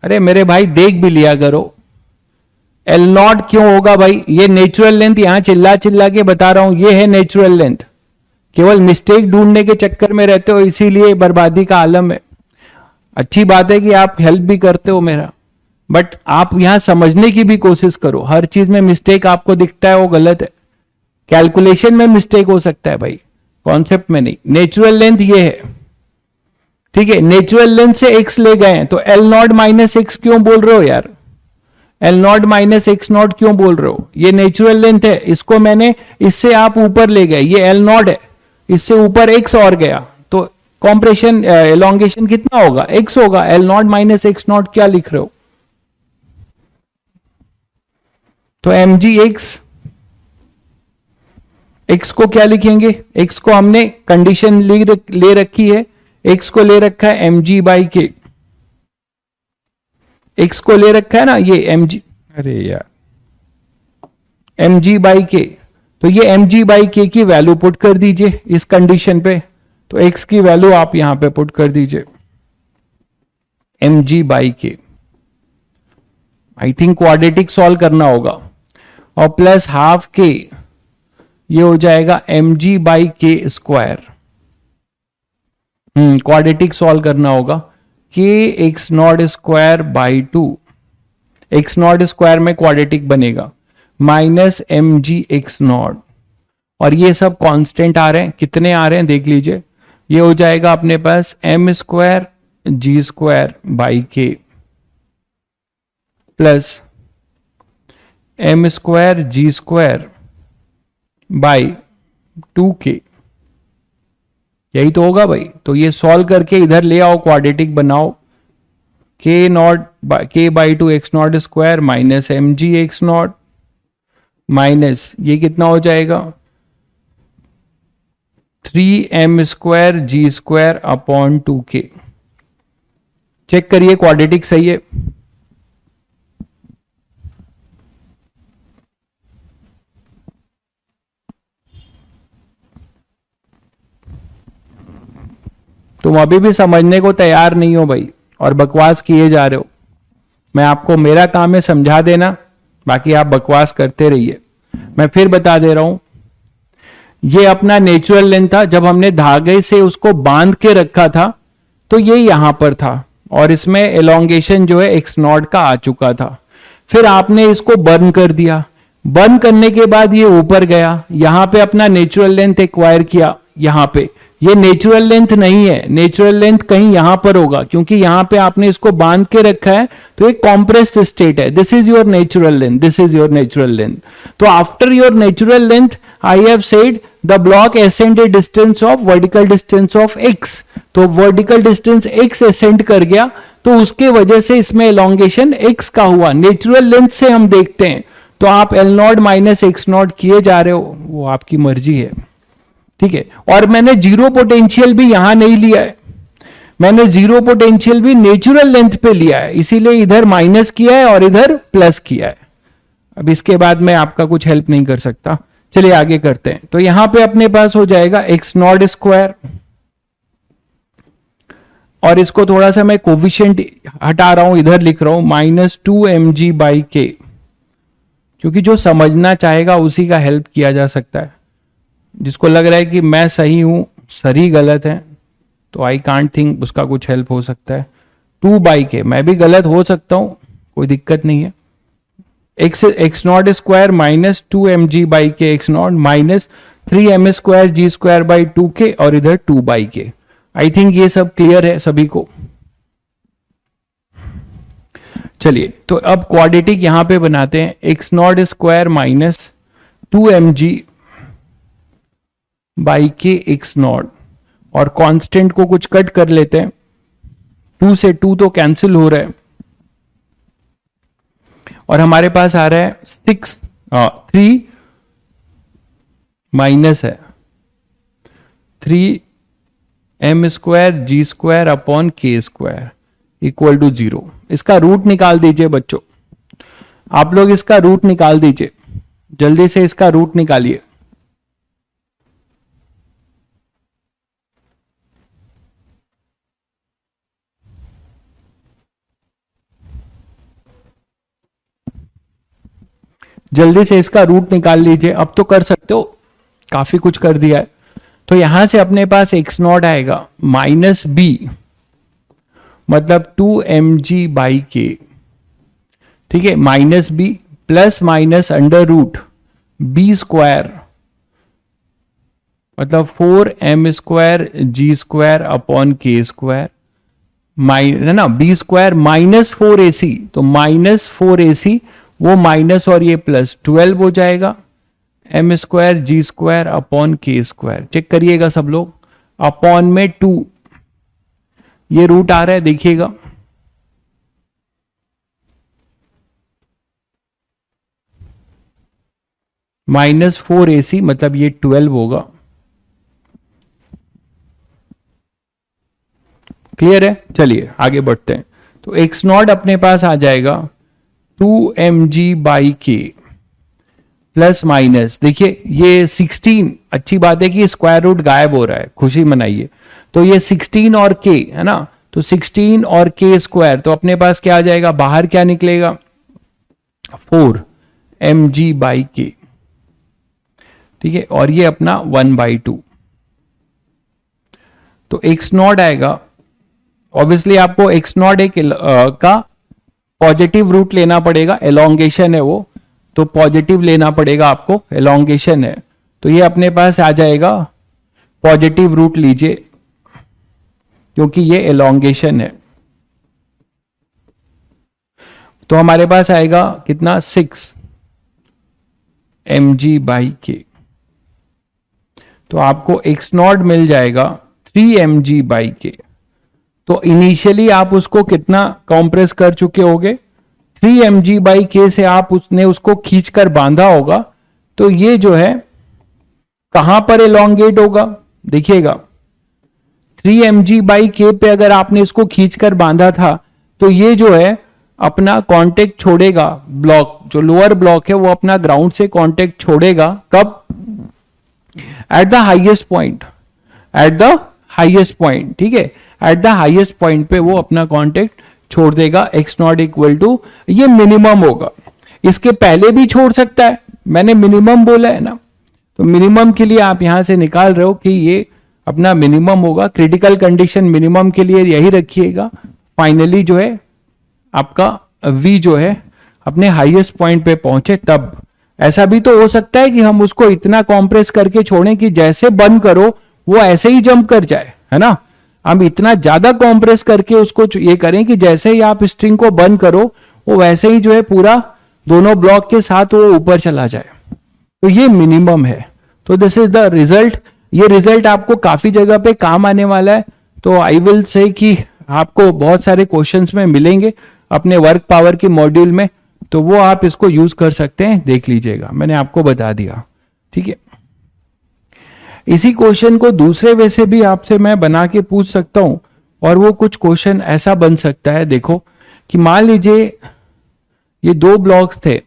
अरे मेरे भाई देख भी लिया करो। एल नॉट क्यों होगा भाई, ये नेचुरल लेंथ, यहां चिल्ला चिल्ला के बता रहा हूं, ये है नेचुरल लेंथ। केवल मिस्टेक ढूंढने के चक्कर में रहते हो, इसीलिए बर्बादी का आलम है। अच्छी बात है कि आप हेल्प भी करते हो मेरा, बट आप यहां समझने की भी कोशिश करो। हर चीज में मिस्टेक आपको दिखता है वो गलत है। कैलकुलेशन में मिस्टेक हो सकता है भाई, कॉन्सेप्ट में नहीं। नेचुरल लेंथ ये है, ठीक है। नेचुरल लेंथ से एक्स ले गए हैं, तो एल नॉट माइनस एक्स क्यों बोल रहे हो यार, L not minus x not क्यों बोल रहे हो? ये नेचुरल लेंथ है, इसको मैंने इससे आप ऊपर ले गए, ये एल नॉट है, इससे ऊपर एक्स और गया, तो कॉम्प्रेशन एलोंगेशन कितना होगा, एक्स होगा। L not minus x not क्या लिख रहे हो? तो एम जी एक्स, एक्स को क्या लिखेंगे, एक्स को हमने कंडीशन ले रखी है, एक्स को ले रखा है M G by K, x को ले रखा है ना ये एम जी, अरे यार एम जी बाई के, तो ये एम जी बाई के की वैल्यू पुट कर दीजिए इस कंडीशन पे। तो एक्स की वैल्यू आप यहां पे पुट कर दीजिए एम जी बाई के। आई थिंक क्वाड्रेटिक सॉल्व करना होगा, और प्लस हाफ के, ये हो जाएगा M G by K square. Quadratic solve करना होगा, K X not square by 2, X not square में क्वाड्रेटिक बनेगा, minus M G X nought, और ये सब कांस्टेंट आ रहे हैं, कितने आ रहे हैं देख लीजिए। ये हो जाएगा अपने पास M square G square by K plus M square G square by 2k, यही तो होगा भाई। तो ये सॉल्व करके इधर ले आओ, क्वाड्रेटिक बनाओ, K nought K by 2 X not square minus M G X not, minus ये कितना हो जाएगा 3m square G square upon 2k। Check करिए क्वाड्रेटिक सही है। तुम अभी भी समझने को तैयार नहीं हो भाई, और बकवास किए जा रहे हो। मैं आपको, मेरा काम है समझा देना, बाकी आप बकवास करते रहिए। मैं फिर बता दे रहा हूं, ये अपना नेचुरल लेंथ था, जब हमने धागे से उसको बांध के रखा था तो ये यहां पर था, और इसमें एलोंगेशन जो है एक्स नॉट का आ चुका था। फिर आपने इसको बर्न कर दिया, बर्न करने के बाद ये ऊपर गया, यहां पे अपना नेचुरल लेंथ एक्वायर किया। यहां पे ये नेचुरल लेंथ नहीं है, नेचुरल लेंथ कहीं यहां पर होगा, क्योंकि यहां पे आपने इसको बांध के रखा है, तो एक कॉम्प्रेस्ड स्टेट है। This is your natural length, this is your natural length. तो after your natural length I have said the block ascend a distance of vertical distance of X, तो वर्टिकल डिस्टेंस एक्स असेंड कर गया, तो उसके वजह से इसमें elongation x का हुआ। नेचुरल लेंथ से हम देखते हैं, तो आप L not minus x not किए जा रहे हो, वो आपकी मर्जी है, ठीक है। और मैंने जीरो पोटेंशियल भी यहां नहीं लिया है, मैंने जीरो पोटेंशियल भी नेचुरल लेंथ पे लिया है, इसीलिए इधर माइनस किया है और इधर प्लस किया है। अब इसके बाद मैं आपका कुछ हेल्प नहीं कर सकता, चलिए आगे करते हैं। तो यहां पे अपने पास हो जाएगा एक्स नॉट स्क्वायर, और इसको थोड़ा सा मैं कोफिशिएंट हटा रहा हूं, इधर लिख रहा हूं माइनस 2mg बाई के, क्योंकि जो समझना चाहेगा उसी का हेल्प किया जा सकता है। जिसको लग रहा है कि मैं सही हूं, सही गलत है, तो आई कांट थिंक उसका कुछ हेल्प हो सकता है। 2 बाई के, मैं भी गलत हो सकता हूं, कोई दिक्कत नहीं है। X not square minus 2mg by K X not minus 3m square G square by 2k, और इधर 2 बाई के। आई थिंक ये सब क्लियर है सभी को। चलिए, तो अब क्वाड्रेटिक यहां पे बनाते हैं, x not square minus 2mg by K X nought, और कांस्टेंट को कुछ कट कर लेते हैं, 2 से 2 तो कैंसिल हो रहा है, और हमारे पास आ रहा है 6, 3 माइनस है 3m² g² upon k² equal to 0। इसका रूट निकाल दीजिए बच्चों, आप लोग इसका रूट निकाल दीजिए, जल्दी से इसका रूट निकालिए। जल्दी से इसका रूट निकाल लीजिए, अब तो कर सकते हो, काफी कुछ कर दिया है। तो यहां से अपने पास x0 आएगा माइनस बी, मतलब 2mg/k, ठीक है, minus B plus minus under root b², मतलब 4m² g² अपॉन k², है ना, b² माइनस 4ac, तो माइनस 4ac, वो माइनस और ये प्लस 12 हो जाएगा, m² g² upon k²। Check करिएगा सब लोग, अपॉन में 2, ये रूट आ रहा है देखिएगा, माइनस 4ac, मतलब ये 12 होगा। क्लियर है? चलिए आगे बढ़ते हैं। तो x0 अपने पास आ जाएगा 2mg/k प्लस माइनस, देखिए ये 16, अच्छी बात है कि स्क्वायर रूट गायब हो रहा है, खुशी मनाइए। तो ये 16 और k है ना, तो 16 और k², तो अपने पास क्या आ जाएगा, बाहर क्या निकलेगा, 4mg/k, ठीक है, और ये अपना 1/2। तो x0 आएगा, ऑब्वियसली आपको x0 एक का पॉजिटिव रूट लेना पड़ेगा, एलोंगेशन है वो, तो पॉजिटिव लेना पड़ेगा आपको, एलोंगेशन है, तो ये अपने पास आ जाएगा, पॉजिटिव रूट लीजिए क्योंकि ये एलोंगेशन है। तो हमारे पास आएगा कितना, 6mg/k, तो आपको x0 मिल जाएगा 3mg/k। तो इनिशियली आप उसको कितना कॉम्प्रेस कर चुके होगे, 3mg/k से आप उसको खींचकर बांधा होगा, तो ये जो है कहां पर एलोंगेट होगा, देखिएगा 3mg/k पे अगर आपने इसको खींचकर बांधा था, तो ये जो है अपना कांटेक्ट छोड़ेगा, ब्लॉक जो लोअर ब्लॉक है वो अपना ग्राउंड से कांटेक्ट छोड़ेगा, कब, at the highest point, at the highest point, ठीक है, एट द हाईएस्ट पॉइंट पे वो अपना कांटेक्ट छोड़ देगा। x0 इक्वल टू, ये मिनिमम होगा, इसके पहले भी छोड़ सकता है, मैंने मिनिमम बोला है ना, तो मिनिमम के लिए आप यहां से निकाल रहे हो कि ये अपना मिनिमम होगा, क्रिटिकल कंडीशन मिनिमम के लिए यही रखिएगा। फाइनली जो है आपका v जो है अपने हाईएस्ट पॉइंट पे पहुंचे, तब ऐसा भी तो हो सकता है कि हम उसको इतना कॉम्प्रेस करके छोड़ें कि जैसे बंद करो वो ऐसे ही जंप कर जाए, है ना, हम इतना ज्यादा कॉम्प्रेस करके उसको ये करें कि जैसे ही आप स्ट्रिंग को बंद करो वो वैसे ही जो है पूरा दोनों ब्लॉक के साथ वो ऊपर चला जाए, तो ये मिनिमम है। तो दिस इज द रिजल्ट, ये रिजल्ट आपको काफी जगह पे काम आने वाला है। तो आई विल से कि आपको बहुत सारे क्वेश्चंस में मिलेंगे अपने वर्क पावर के मॉड्यूल में, तो वो आप इसको यूज कर सकते हैं, देख लीजिएगा, मैंने आपको बता दिया, ठीक है। इसी क्वेश्चन को दूसरे वे से भी आपसे मैं बना के पूछ सकता हूं, और वो कुछ क्वेश्चन ऐसा बन सकता है, देखो कि मान लीजिए ये 2 ब्लॉक्स थे,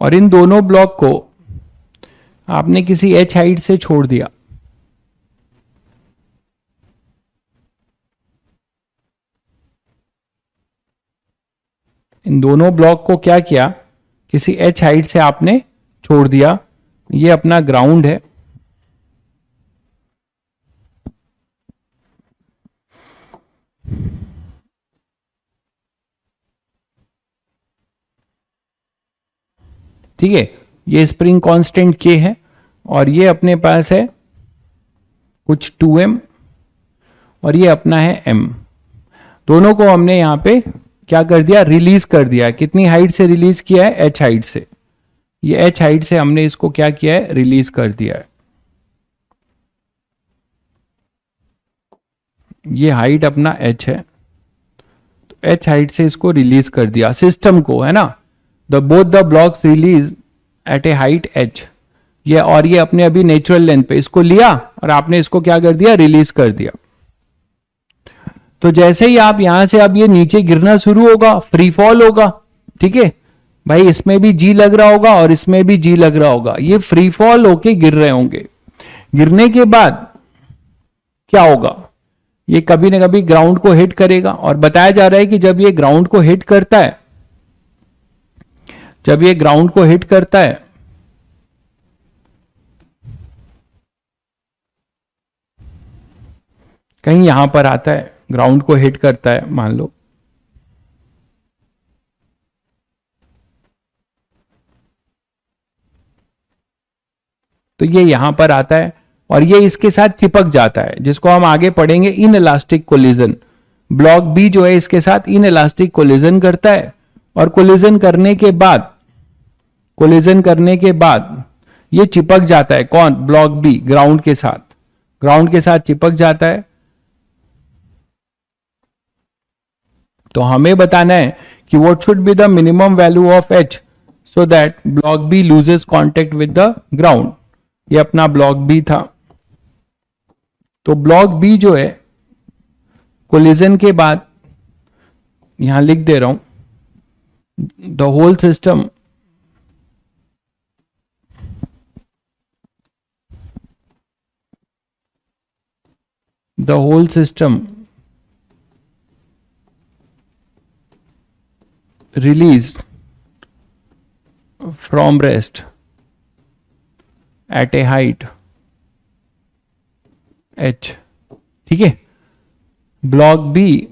और इन दोनों ब्लॉक को आपने किसी h हाइट से छोड़ दिया, इन दोनों ब्लॉक को क्या किया, किसी h हाइट से आपने छोड़ दिया, ये अपना ग्राउंड है, ठीक है, ये स्प्रिंग कांस्टेंट K है, और ये अपने पास है कुछ 2m और ये अपना है m। दोनों को हमने यहां पे क्या कर दिया, रिलीज कर दिया है। कितनी हाइट से रिलीज किया है, h हाइट से। ये h हाइट से हमने इसको क्या किया है, रिलीज कर दिया है। ये हाइट अपना h है, तो h हाइट से इसको रिलीज कर दिया सिस्टम को, है ना। Both the blocks release at a height h। ये और ये अपने अभी नेचुरल लेंथ पे इसको लिया और आपने इसको क्या कर दिया, रिलीज कर दिया। तो जैसे ही आप यहां से अब ये नीचे गिरना शुरू होगा, फ्री फॉल होगा, ठीक है भाई। इसमें भी जी लग रहा होगा और इसमें भी जी लग रहा होगा। ये फ्री फॉल होके गिर रहे होंगे। गिरने के बाद क्या होगा, ये कभी ना कभी ग्राउंड को हिट करेगा। और बताया जा रहा है कि जब ये ग्राउंड को हिट करता है, जब ये ग्राउंड को हिट करता है कहीं यहां पर आता है, ग्राउंड को हिट करता है मान लो, तो ये यहां पर आता है और ये इसके साथ चिपक जाता है, जिसको हम आगे पढ़ेंगे inelastic collision. Block B जो है इसके साथ इन इलास्टिक कोलिजन करता है और कोलिजन करने के बाद, कोलिजन करने के बाद ये चिपक जाता है। कौन, ब्लॉक बी ग्राउंड के साथ, ग्राउंड के साथ चिपक जाता है। तो हमें बताना है कि what should be the minimum value of h so that block B loses contact with the ground. ये अपना ब्लॉक बी था। तो ब्लॉक बी जो है कोलिजन के बाद, यहां लिख दे रहा हूं, the whole system released from rest at a height h। ठीक है, block B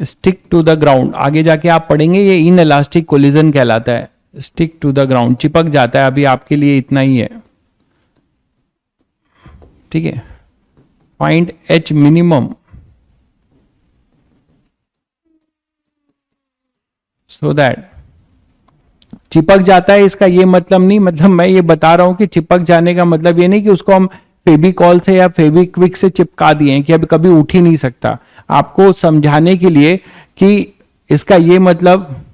stick to the ground, आगे जाके आप पढ़ेंगे ये इन इलास्टिक कोलिजन कहलाता है। स्टिक टू द ग्राउंड, चिपक जाता है। अभी आपके लिए इतना ही है, ठीक है। Find h minimum so that, चिपक जाता है इसका ये मतलब नहीं, मतलब मैं ये बता रहा हूं कि चिपक जाने का मतलब ये नहीं कि उसको हम फेविकॉल से या फेविक्विक से चिपका दिए कि अब कभी उठ ही नहीं सकता। आपको समझाने के लिए कि इसका ये मतलब,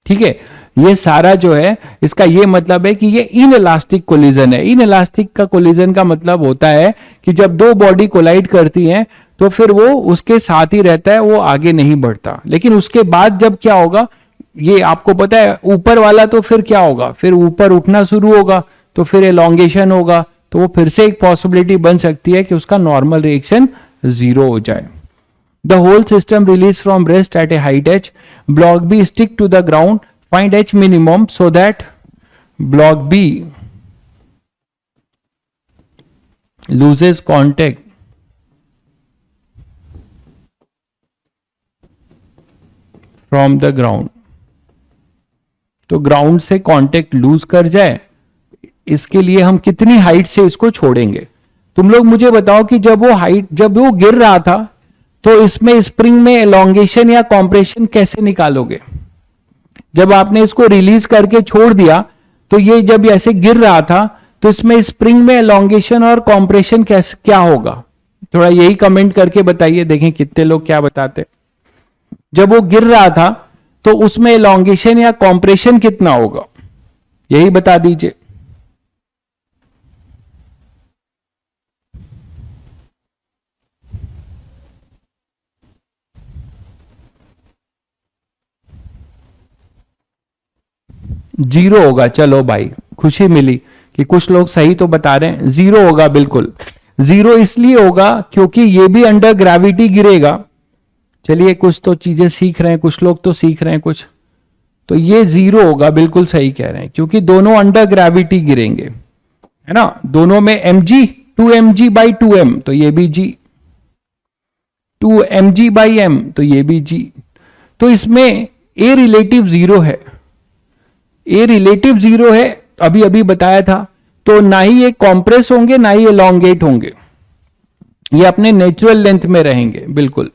ठीक है, ये सारा जो है इसका ये मतलब है कि ये इन इलास्टिक कोलिजन है। इन इलास्टिक का कोलिजन का मतलब होता है कि जब दो बॉडी कोलाइड करती हैं तो फिर वो उसके साथ ही रहता है, वो आगे नहीं बढ़ता। लेकिन उसके बाद जब क्या होगा, ये आपको पता है, ऊपर वाला तो फिर क्या होगा, फिर ऊपर उठना शुरू होगा, तो फिर एलोंगेशन होगा, तो वो फिर से एक पॉसिबिलिटी बन सकती है कि उसका नॉर्मल रिएक्शन 0 हो जाए। The whole system release from rest at a height h, block B stick to the ground, find h minimum so that block B loses contact from the ground। तो ground से contact loose कर जाए, इसके लिए हम कितनी height से इसको छोड़ेंगे। तुम लोग मुझे बताओ कि जब वो हाइट, जब वो गिर रहा था तो इसमें स्प्रिंग में एलोंगेशन या कॉम्प्रेशन कैसे निकालोगे। जब आपने इसको रिलीज करके छोड़ दिया तो ये जब ऐसे गिर रहा था तो इसमें स्प्रिंग में एलोंगेशन और कॉम्प्रेशन कैसे, क्या होगा, थोड़ा यही कमेंट करके बताइए, देखें कितने लोग क्या बताते। जब वो गिर रहा था तो उसमें एलोंगेशन या कॉम्प्रेशन कितना होगा, यही बता दीजिए। जीरो होगा। चलो भाई, खुशी मिली कि कुछ लोग सही तो बता रहे हैं। 0 होगा, बिल्कुल 0 इसलिए होगा क्योंकि ये भी अंडर ग्रेविटी गिरेगा। चलिए, कुछ तो चीजें सीख रहे हैं, कुछ लोग तो सीख रहे हैं कुछ, तो ये 0 होगा, बिल्कुल सही कह रहे हैं, क्योंकि दोनों अंडर ग्रेविटी गिरेंगे, है ना। दोनों में mg 2mg/2m, तो ये भी g, 2mg/m, तो ये भी g। तो इसमें a रिलेटिव 0 है, ए रिलेटिव जीरो है, अभी अभी बताया था, तो ना ही ये कॉम्प्रेस होंगे ना ही एलोंगेट होंगे, ये अपने नेचुरल लेंथ में रहेंगे बिल्कुल।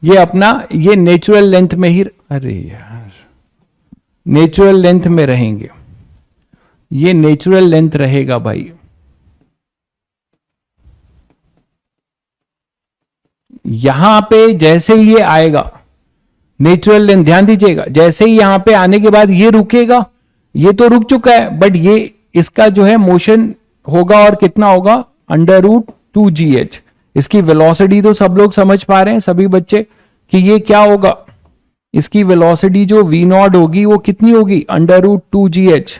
ये अपना ये नेचुरल लेंथ में ही, अरे यार, नेचुरल लेंथ में रहेंगे, ये नेचुरल लेंथ रहेगा भाई। यहां पे जैसे ही ये आएगा नेचुरल लेंथ, ध्यान दीजिएगा, जैसे ही यहां पे आने के बाद ये रुकेगा, ये तो रुक चुका है, बट ये इसका जो है मोशन होगा, और कितना होगा, √2gh। इसकी वेलोसिटी तो सब लोग समझ पा रहे हैं, सभी बच्चे, कि ये क्या होगा, इसकी वेलोसिटी जो v0 होगी वो कितनी होगी, √2gh।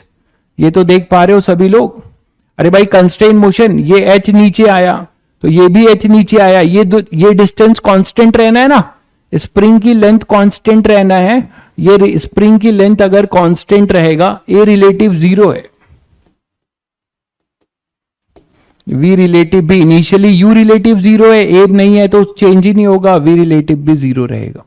ये तो देख पा रहे हो सभी लोग। अरे भाई कंस्ट्रेन मोशन, ये h नीचे आया तो ये भी h नीचे आया, ये डिस्टेंस कांस्टेंट रहना है ना, स्प्रिंग की लेंथ कांस्टेंट रहना है। ये स्प्रिंग की लेंथ अगर कांस्टेंट रहेगा, ए रिलेटिव जीरो है, वी रिलेटिव भी इनिशियली, यू रिलेटिव जीरो है, ए नहीं है तो चेंज ही नहीं होगा, वी रिलेटिव भी जीरो रहेगा।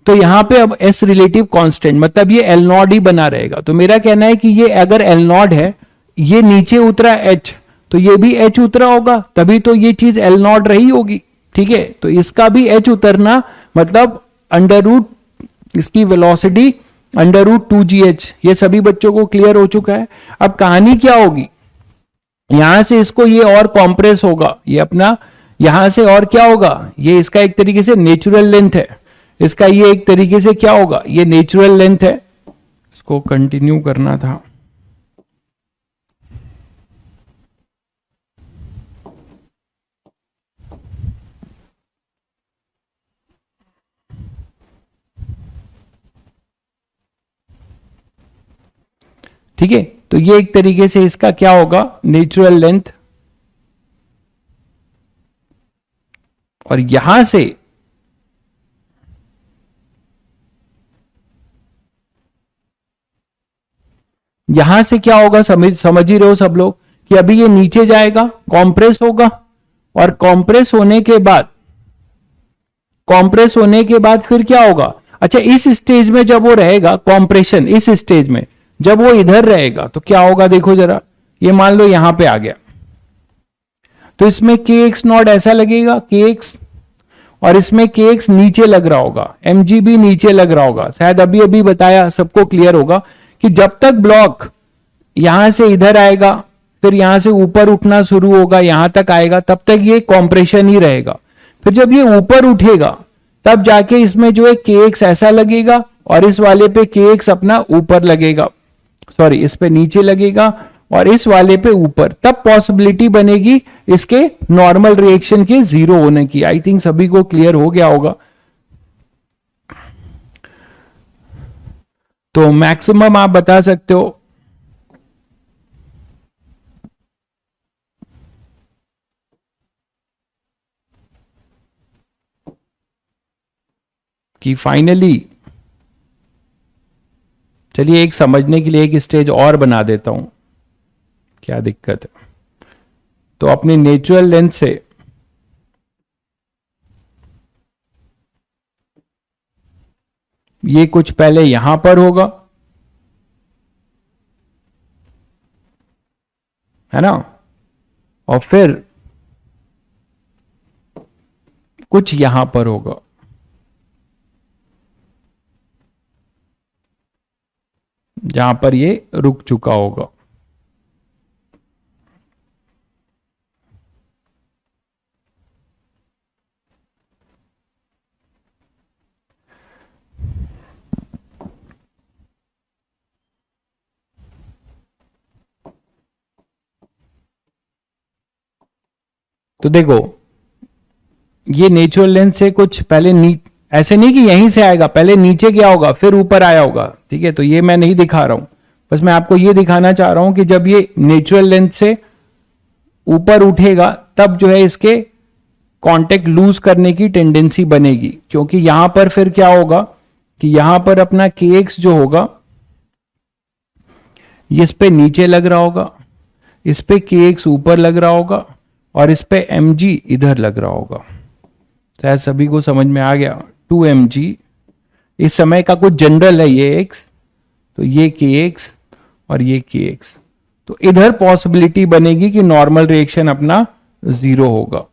तो यहां पे अब एस रिलेटिव कांस्टेंट, मतलब ये एल नॉट ही बना रहेगा। तो मेरा कहना है कि ये अगर एल नॉट है, ये नीचे उतरा एच, तो ये भी एच उतरा होगा, तभी तो ये चीज एल नॉट रही होगी, ठीक है। तो इसका भी एच उतरना मतलब इसकी वेलोसिटी √2gh। ये सभी बच्चों को क्लियर हो चुका है। अब कहानी क्या होगी, यहां से इसको ये और कॉम्प्रेस होगा, ये अपना यहां से और क्या होगा, ये इसका एक तरीके से नेचुरल लेंथ है, इसका ये एक तरीके से क्या होगा, ये नेचुरल लेंथ है। इसको कंटिन्यू करना था, ठीक है। तो ये एक तरीके से इसका क्या होगा, नेचुरल लेंथ, और यहां से क्या होगा, समझ ही रहे हो सब लोग, कि अभी ये नीचे जाएगा, कॉम्प्रेस होगा, और कॉम्प्रेस होने के बाद फिर क्या होगा, अच्छा इस स्टेज में जब वो रहेगा कॉम्प्रेशन, इस स्टेज में जब वो इधर रहेगा तो क्या होगा, देखो जरा, ये मान लो यहां पे आ गया, तो इसमें kx नॉट ऐसा लगेगा, kx, और इसमें kx नीचे लग रहा होगा, mg भी नीचे लग रहा होगा। शायद अभी अभी बताया, सबको क्लियर होगा कि जब तक ब्लॉक यहां से इधर आएगा, फिर यहां से ऊपर उठना शुरू होगा, यहां तक आएगा, तब तक ये कॉम्प्रेशन ही रहेगा। फिर जब ये ऊपर उठेगा तब जाके इसमें जो है kx ऐसा लगेगा, और इस वाले पे kx अपना ऊपर लगेगा, सॉरी इस पे नीचे लगेगा, और इस वाले पे ऊपर, तब पॉसिबिलिटी बनेगी इसके नॉर्मल रिएक्शन के जीरो होने की। आई थिंक सभी को क्लियर हो गया होगा। तो मैक्सिमम आप बता सकते हो कि फाइनली, चलिए एक समझने के लिए एक स्टेज और बना देता हूं, क्या दिक्कत है। तो अपनी नेचुरल लेंथ से ये कुछ पहले यहां पर होगा, है ना, और फिर कुछ यहां पर होगा, जहां पर ये रुक चुका होगा। तो देखो ये नेचुरल लेंथ से कुछ पहले ऐसे नहीं कि यहीं से आएगा, पहले नीचे गया होगा फिर ऊपर आया होगा, ठीक है। तो ये मैं नहीं दिखा रहा हूं, बस मैं आपको ये दिखाना चाह रहा हूं कि जब ये नेचुरल लेंथ से ऊपर उठेगा तब जो है इसके कांटेक्ट लूज करने की टेंडेंसी बनेगी, क्योंकि यहां पर फिर क्या होगा कि यहां पर अपना kx जो होगा इस पे नीचे लग रहा होगा, इस पे kx ऊपर लग रहा होगा, और इस पे mg इधर लग रहा होगा। शायद सभी को समझ में आ गया। 2mg इस समय का कुछ जनरल है ये x, तो ये kx और ये kx, तो इधर पॉसिबिलिटी बनेगी कि नॉर्मल रिएक्शन अपना 0 होगा।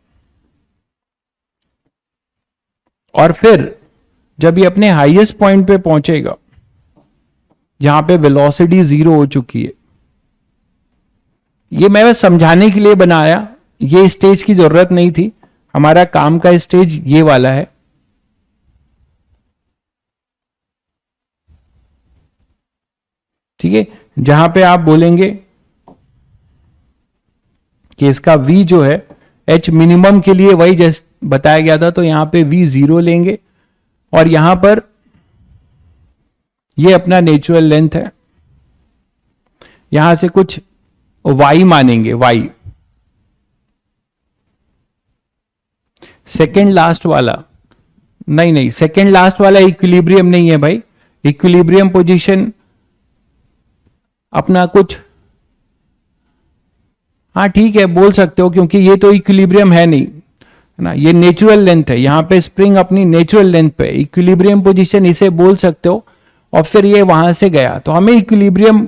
और फिर जब ये अपने हाईएस्ट पॉइंट पे पहुंचेगा जहां पे वेलोसिटी 0 हो चुकी है, ये मैं बस समझाने के लिए बनाया, ये स्टेज की जरूरत नहीं थी, हमारा काम का स्टेज ये वाला है। ठीक है, जहां पे आप बोलेंगे कि इसका v जो है h मिनिमम के लिए वही जैसे बताया गया था, तो यहां पे v 0 लेंगे और यहां पर ये अपना नेचुरल लेंथ है, यहां से कुछ y मानेंगे, y सेकेंड लास्ट वाला नहीं, सेकेंड लास्ट वाला इक्विलिब्रियम नहीं है भाई, इक्विलिब्रियम पोजीशन अपना कुछ, हाँ ठीक है बोल सकते हो, क्योंकि ये तो इक्विलिब्रियम है नहीं, है ना, ये नेचुरल लेंथ है, यहां पे स्प्रिंग अपनी नेचुरल लेंथ पे, इक्विलिब्रियम पोजीशन इसे बोल सकते हो। और फिर ये वहां से गया, तो हमें इक्विलिब्रियम,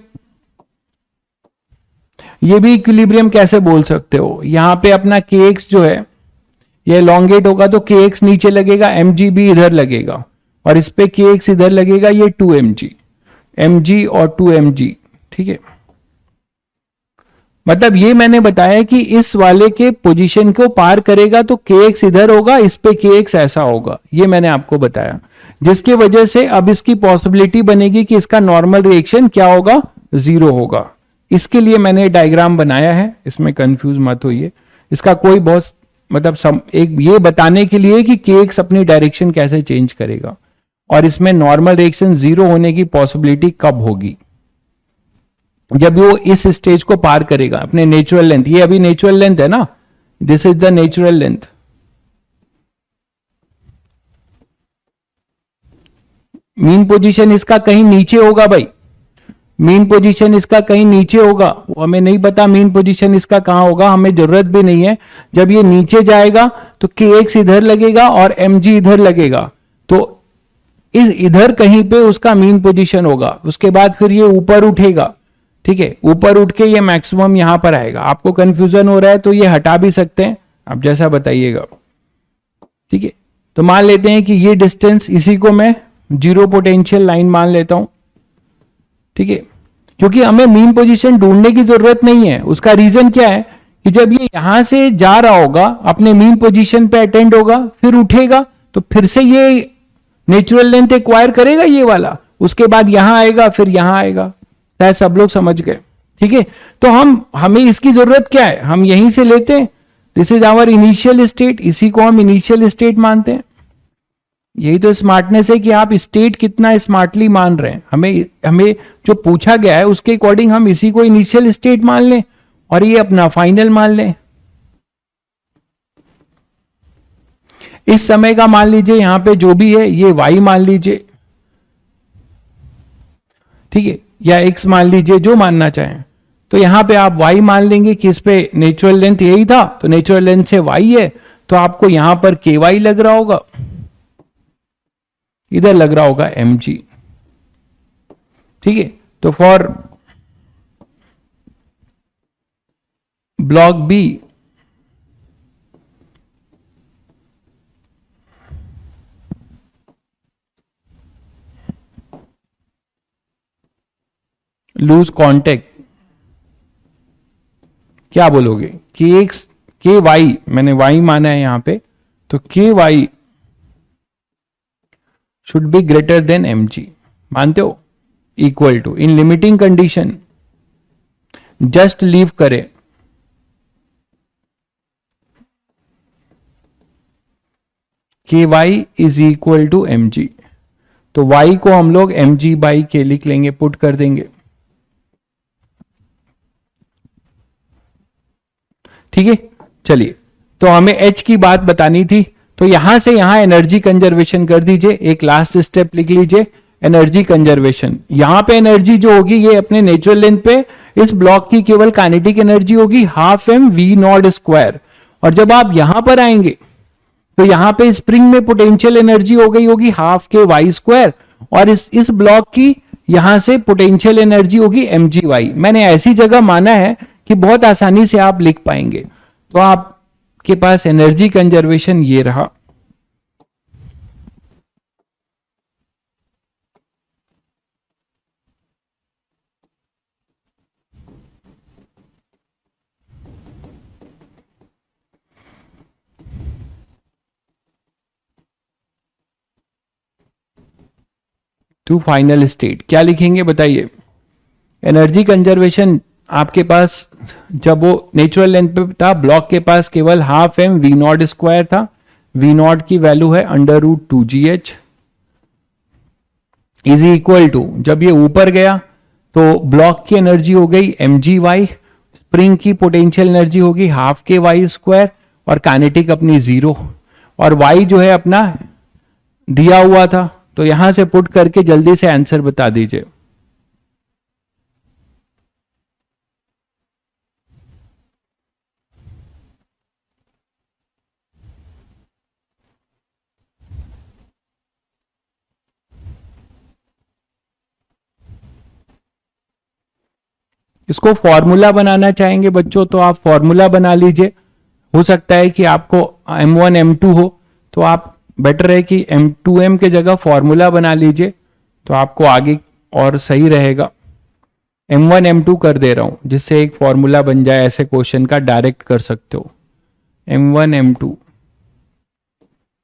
ये भी इक्विलिब्रियम कैसे बोल सकते हो, यहां पे अपना kx जो है ये elongate होगा तो kx नीचे लगेगा, mg भी इधर लगेगा, और इस पे kx इधर लगेगा, ये 2mg, mg और 2mg। ठीक है, मतलब ये मैंने बताया कि इस वाले के पोजीशन को पार करेगा तो kx इधर होगा, इस पे kx ऐसा होगा, ये मैंने आपको बताया, जिसकी वजह से अब इसकी पॉसिबिलिटी बनेगी कि इसका नॉर्मल रिएक्शन क्या होगा, 0 होगा। इसके लिए मैंने डायग्राम बनाया है, इसमें कंफ्यूज मत होइए, इसका कोई बहुत मतलब एक ये बताने के लिए कि kx अपनी डायरेक्शन कैसे चेंज करेगा और इसमें नॉर्मल रिएक्शन 0 होने की पॉसिबिलिटी कब होगी, जब वो इस स्टेज को पार करेगा अपने नेचुरल लेंथ, ये अभी नेचुरल लेंथ है ना, this is the natural length. Mean position इसका कहीं नीचे होगा भाई, मीन पोजीशन इसका कहीं नीचे होगा, वो हमें नहीं पता मीन पोजीशन इसका कहां होगा, हमें जरूरत भी नहीं है। जब ये नीचे जाएगा तो kx इधर लगेगा और mg इधर लगेगा, तो इस इधर कहीं पे उसका मीन पोजीशन होगा। उसके बाद फिर ये ऊपर उठेगा, ठीक है, ऊपर उठ के ये मैक्सिमम यहां पर आएगा। आपको कंफ्यूजन हो रहा है तो ये हटा भी सकते हैं, आप जैसा बताइएगा। ठीक है, तो मान लेते हैं कि ये डिस्टेंस, इसी को मैं जीरो पोटेंशियल लाइन मान लेता हूं। ठीक है, क्योंकि हमें मीन पोजीशन ढूंढने की जरूरत नहीं है। उसका रीजन क्या है कि जब ये यहां से जा रहा होगा, अपने मीन पोजीशन पे अटेंड होगा, फिर उठेगा, तो फिर से ये नेचुरल लेंथ एक्वायर करेगा ये वाला, उसके बाद यहां आएगा, फिर यहां आएगा। शायद सब लोग समझ गए। ठीक है, तो हमें इसकी जरूरत क्या है, हम यहीं से लेते हैं, this is our initial state, इसी को हम इनिशियल स्टेट मानते हैं। यही तो स्मार्टनेस है कि आप स्टेट कितना स्मार्टली मान रहे हैं। हमें जो पूछा गया है उसके अकॉर्डिंग हम इसी को इनिशियल स्टेट मान लें और ये अपना फाइनल मान लें। इस समय का मान लीजिए, यहां पे जो भी है ये y मान लीजिए, ठीक है, या x मान लीजिए, जो मानना चाहें। तो यहां पे आप y मान लेंगे कि इस पे नेचुरल लेंथ यही था, तो नेचुरल लेंथ से y है, तो आपको यहां पर ky लग रहा होगा, इधर लग रहा होगा mg। ठीक है, तो for block B loose contact, क्या बोलोगे, के वाई, मैंने y माना है यहां पे, तो K Y should be greater than mg, मानते हो, equal to, in limiting condition just leave करें, K Y is equal to mg, तो y को हम लोग mg बाई के लिख लेंगे, पुट कर देंगे। ठीक है, चलिए, तो हमें h की बात बतानी थी, तो यहां से यहां एनर्जी कंजर्वेशन कर दीजिए। एक लास्ट स्टेप लिख लीजिए, एनर्जी कंजर्वेशन। यहां पे एनर्जी जो होगी ये अपने नेचुरल लेंथ पे इस ब्लॉक की केवल काइनेटिक एनर्जी होगी half M V nought square. और जब आप यहां पर आएंगे तो यहां पे स्प्रिंग में पोटेंशियल एनर्जी हो गई होगी हाफ के वाई स्क्वायर, और इस ब्लॉक की यहां से पोटेंशियल एनर्जी होगी mgy। मैंने ऐसी जगह माना है कि बहुत आसानी से आप लिख पाएंगे। तो आपके पास एनर्जी कंजर्वेशन ये रहा। टू फाइनल स्टेट क्या लिखेंगे बताइए। एनर्जी कंजर्वेशन आपके पास जब वो नेचुरल लेंथ पे था, ब्लॉक के पास केवल half M V nought square था। वी नॉट की वैल्यू है √2gh इज इक्वल टू, जब ये ऊपर गया तो ब्लॉक की एनर्जी हो गई mgy, स्प्रिंग की पोटेंशियल एनर्जी होगी हाफ के वाई स्क्वायर, और काइनेटिक अपनी 0, और y जो है अपना दिया हुआ था। तो यहां से पुट करके जल्दी से आंसर बता दीजिए। इसको फॉर्मूला बनाना चाहेंगे बच्चों तो आप फॉर्मूला बना लीजिए। हो सकता है कि आपको m1 m2 हो, तो आप बेटर है कि m2m के जगह फॉर्मूला बना लीजिए, तो आपको आगे और सही रहेगा। m1 m2 कर दे रहा हूं जिससे एक फॉर्मूला बन जाए, ऐसे क्वेश्चन का डायरेक्ट कर सकते हो। m1 m2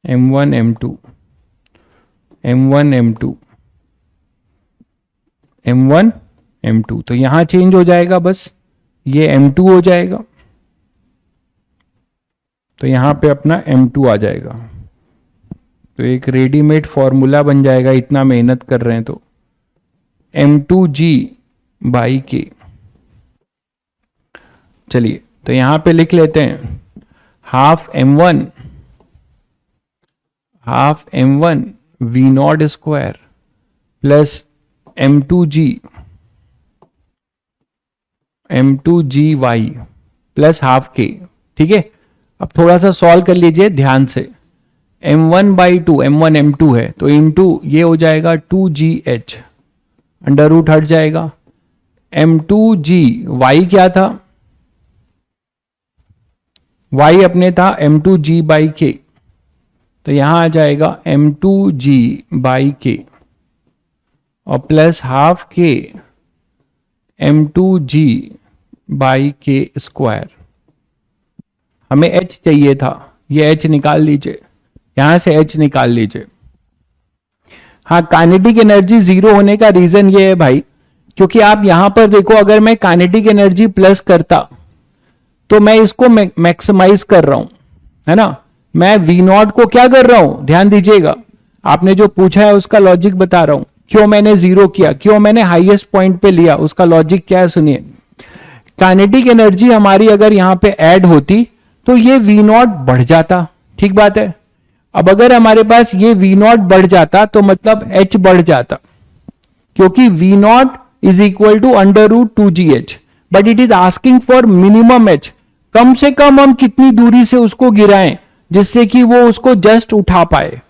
m1 m2 m1 m2 m1 m2, तो यहां चेंज हो जाएगा, बस ये m2 हो जाएगा, तो यहां पे अपना m2 आ जाएगा। तो एक रेडीमेड फॉर्मूला बन जाएगा, इतना मेहनत कर रहे हैं तो m2g/k। चलिए तो यहां पे लिख लेते हैं half m1 V nought square plus m2gy plus half K. ठीक है, अब थोड़ा सा सॉल्व कर लीजिए ध्यान से। m1/2 m1 m2 है तो इंटू ये हो जाएगा 2gh, अंडर रूट हट जाएगा। m2g y क्या था, y अपने था m2g/k, तो यहां आ जाएगा m2g/k और प्लस हाफ के m2g/k स्क्वायर। हमें h चाहिए था, ये h निकाल लीजिए, यहां से h निकाल लीजिए। हाँ, काइनेटिक एनर्जी 0 होने का रीजन ये है भाई, क्योंकि आप यहां पर देखो, अगर मैं काइनेटिक एनर्जी प्लस करता तो मैं इसको मैक्सिमाइज कर रहा हूं, है ना। मैं V0 को क्या कर रहा हूं, ध्यान दीजिएगा, आपने जो पूछा है उसका लॉजिक बता रहा हूं। क्यों मैंने 0 किया, क्यों मैंने हाईएस्ट पॉइंट पे लिया, उसका लॉजिक क्या है सुनिए। काइनेटिक एनर्जी हमारी अगर यहां पे ऐड होती तो ये V0 बढ़ जाता, ठीक बात है। अब अगर हमारे पास ये V0 बढ़ जाता तो मतलब H बढ़ जाता, क्योंकि V0 is equal to √2gh, but it is asking for minimum H। कम से कम हम कितनी दूरी से उसको गिराएं जिससे कि वो उसको जस्ट उठा पाए।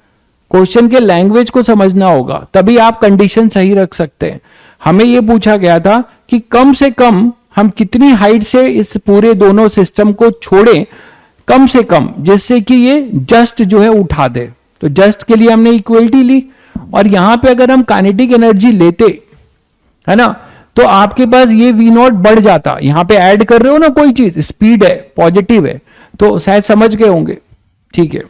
क्वेश्चन के लैंग्वेज को समझना होगा, तभी आप कंडीशन सही रख सकते हैं। हमें यह पूछा गया था कि कम से कम हम कितनी हाइट से इस पूरे दोनों सिस्टम को छोड़ें, कम से कम, जिससे कि ये जस्ट जो है उठा दे। तो जस्ट के लिए हमने इक्वलिटी ली, और यहां पे अगर हम काइनेटिक एनर्जी लेते, है ना, तो आपके पास ये V0 बढ़ जाता। यहां पे ऐड कर रहे हो ना कोई चीज, स्पीड है, पॉजिटिव है, तो शायद समझ गए होंगे। ठीक है,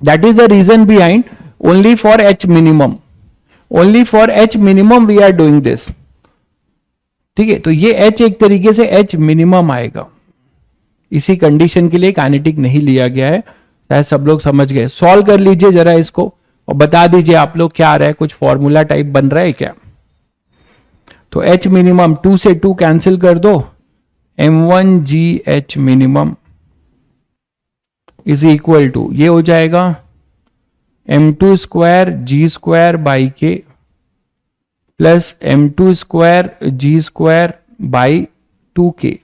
that is the reason behind only for H minimum, only for H minimum we are doing this. ठीक है, तो ये H एक तरीके से H मिनिमम आएगा, इसी कंडीशन के लिए काइनेटिक नहीं लिया गया है। शायद सब लोग समझ गए। सॉल्व कर लीजिए जरा इसको और बता दीजिए आप लोग क्या आ रहा है, कुछ फॉर्मूला टाइप बन रहा है क्या। तो H मिनिमम 2 से 2 कैंसिल कर दो, m1gh minimum is equal to, ये हो जाएगा m2 square g²/k plus m2 square g²/2k।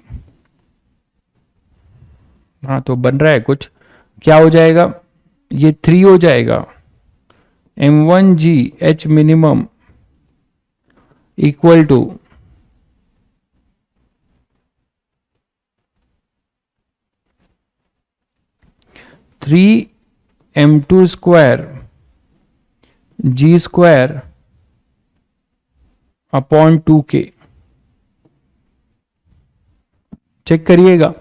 हाँ, तो बन रहा है कुछ, क्या हो जाएगा, ये 3 हो जाएगा, m1gh minimum equal to 3m2 square G square upon 2k। Check करिएगा।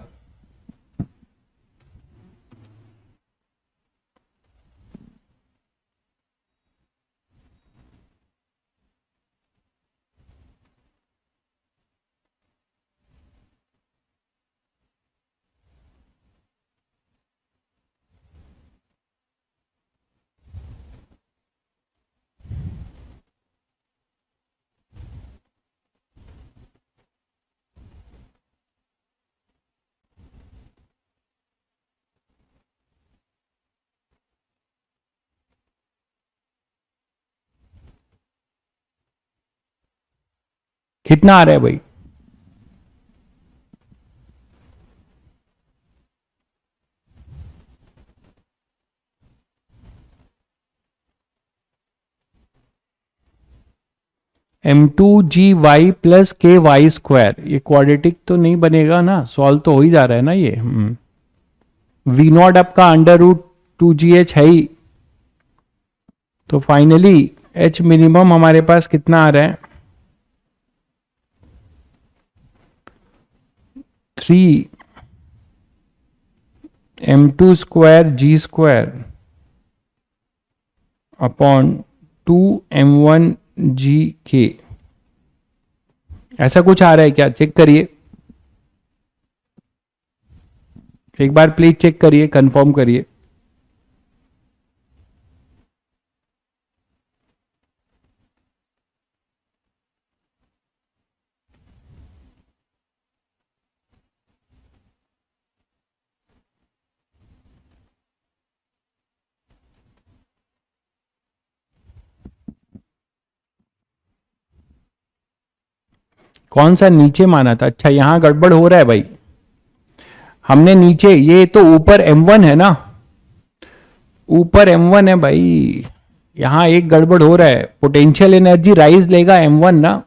कितना आ रहा है भाई? m2gy प्लस के वाई स्क्वायर, ये क्वाड्रेटिक तो नहीं बनेगा ना, सॉल्व तो हो ही जा रहा है ना ये। वी नॉट आपका अंडर रूट 2gh है ही, तो फाइनली h मिनिमम हमारे पास कितना आ रहा है? 3m2 square G square upon 2m1g k। ऐसा कुछ आ रहा है क्या? चेक करिए एक बार, प्लीज चेक करिए, कंफर्म करिए। कौन सा नीचे माना था? अच्छा, यहां गड़बड़ हो रहा है भाई। हमने नीचे, ये तो ऊपर m1 है ना, ऊपर m1 है भाई। यहां एक गड़बड़ हो रहा है, पोटेंशियल एनर्जी राइज लेगा m1 ना,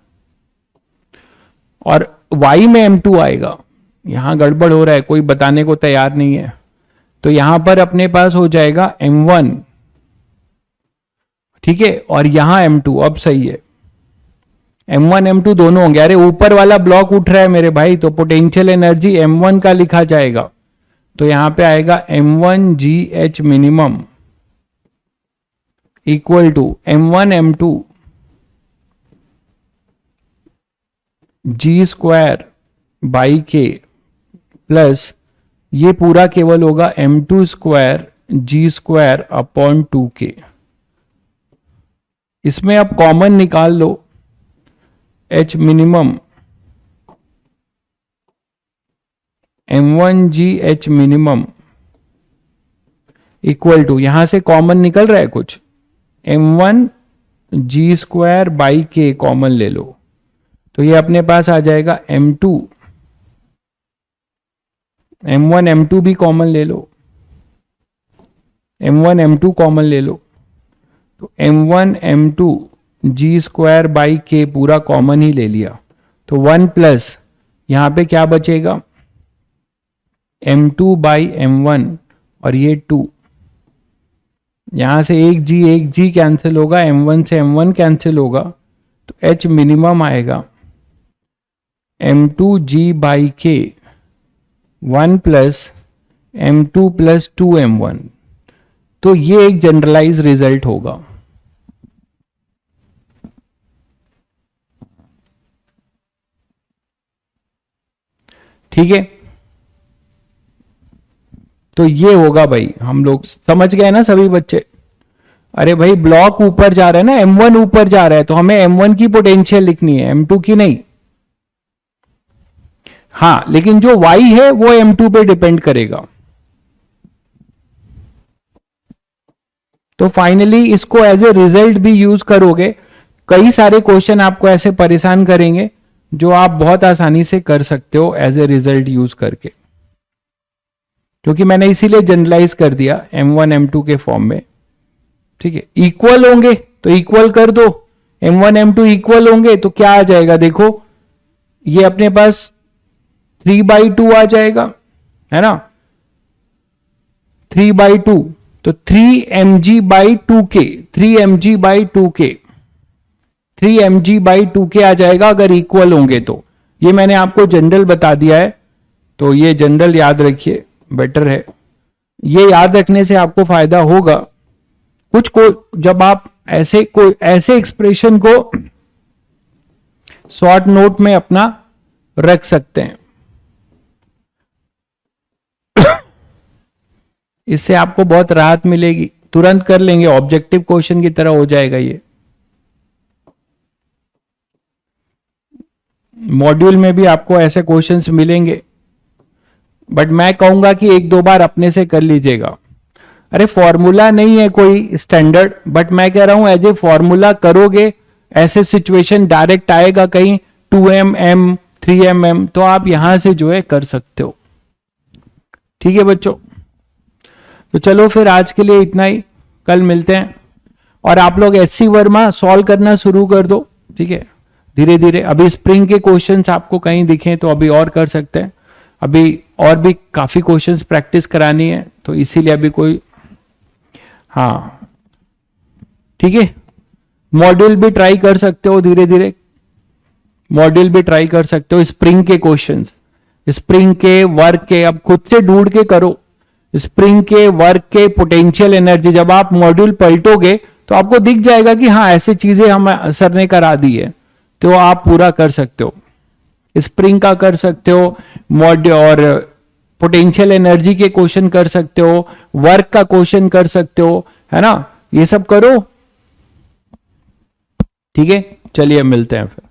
और y में m2 आएगा। यहां गड़बड़ हो रहा है, कोई बताने को तैयार नहीं है। तो यहां पर अपने पास हो जाएगा m1, ठीक है, और यहां m2। अब सही है, m1 m2 दोनों होंगे। अरे ऊपर वाला ब्लॉक उठ रहा है मेरे भाई, तो पोटेंशियल एनर्जी m1 का लिखा जाएगा। तो यहां पे आएगा m1gh minimum equal to m1 m2 G square by K plus ये पूरा केवल होगा m2 square G square upon 2k। इसमें आप कॉमन निकाल लो, h minimum m1gh minimum equal to, यहां से कॉमन निकल रहा है कुछ, m1 G square by K common ले लो, तो ये अपने पास आ जाएगा m2, m1 m2 भी कॉमन ले लो, m1 m2 कॉमन ले लो, तो m1 m2 G square by के पूरा कॉमन ही ले लिया, तो 1 प्लस यहां पे क्या बचेगा, m2 बाई m1, और ये 2, यहां से एक जी कैंसिल होगा, m1 से m1 कैंसिल होगा, तो h मिनिमम आएगा m2g बाई के 1 प्लस m2 प्लस 2m1। तो ये एक जनरलाइज रिजल्ट होगा। ठीक है, तो ये होगा भाई, हम लोग समझ गए ना सभी बच्चे। अरे भाई ब्लॉक ऊपर जा रहा है ना, m1 ऊपर जा रहा है, तो हमें m1 की पोटेंशियल लिखनी है, m2 की नहीं। हाँ, लेकिन जो y है वो m2 पे डिपेंड करेगा। तो फाइनली इसको एज ए रिजल्ट भी यूज करोगे। कई सारे क्वेश्चन आपको ऐसे परेशान करेंगे जो आप बहुत आसानी से कर सकते हो एज ए रिजल्ट यूज करके, क्योंकि मैंने इसीलिए जनरलाइज कर दिया m1 m2 के फॉर्म में। ठीक है, इक्वल होंगे तो इक्वल कर दो, M1 M2 इक्वल होंगे तो क्या आ जाएगा, देखो ये अपने पास 3/2 आ जाएगा, है ना, 3/2, तो 3mg/2k, 3mg/2k, 3mg/2k आ जाएगा अगर इक्वल होंगे तो। ये मैंने आपको जनरल बता दिया है, तो ये जनरल याद रखिए, बेटर है। ये याद रखने से आपको फायदा होगा। कुछ को जब आप ऐसे एक्सप्रेशन को शॉर्ट नोट में अपना रख सकते हैं, इससे आपको बहुत राहत मिलेगी, तुरंत कर लेंगे, ऑब्जेक्टिव क्वेश्चन की तरह हो जाएगा ये। मॉड्यूल में भी आपको ऐसे क्वेश्चंस मिलेंगे, बट मैं कहूंगा कि एक दो बार अपने से कर लीजिएगा। अरे फॉर्मूला नहीं है कोई स्टैंडर्ड, बट मैं कह रहा हूं एज ए फॉर्मूला करोगे, ऐसे सिचुएशन डायरेक्ट आएगा कहीं 2mm 3mm, तो आप यहां से जो है कर सकते हो। ठीक है बच्चों, तो चलो फिर आज के लिए इतना ही, कल मिलते हैं। और आप लोग SC वर्मा सॉल्व करना शुरू कर दो, ठीक है, धीरे धीरे। अभी स्प्रिंग के क्वेश्चंस आपको कहीं दिखे तो अभी और कर सकते हैं, अभी और भी काफी क्वेश्चंस प्रैक्टिस करानी है, तो इसीलिए अभी कोई, हाँ ठीक है। मॉड्यूल भी ट्राई कर सकते हो धीरे धीरे, मॉड्यूल भी ट्राई कर सकते हो। स्प्रिंग के क्वेश्चंस, स्प्रिंग के वर्क के, अब खुद से ढूंढ के करो, स्प्रिंग के वर्क के पोटेंशियल एनर्जी। जब आप मॉड्यूल पलटोगे तो आपको दिख जाएगा कि हाँ ऐसी चीजें हम सर ने करा दी है, तो आप पूरा कर सकते हो। स्प्रिंग का कर सकते हो, मॉड्यूल और पोटेंशियल एनर्जी के क्वेश्चन कर सकते हो, वर्क का क्वेश्चन कर सकते हो, है ना, ये सब करो। ठीक है, चलिए मिलते हैं फिर।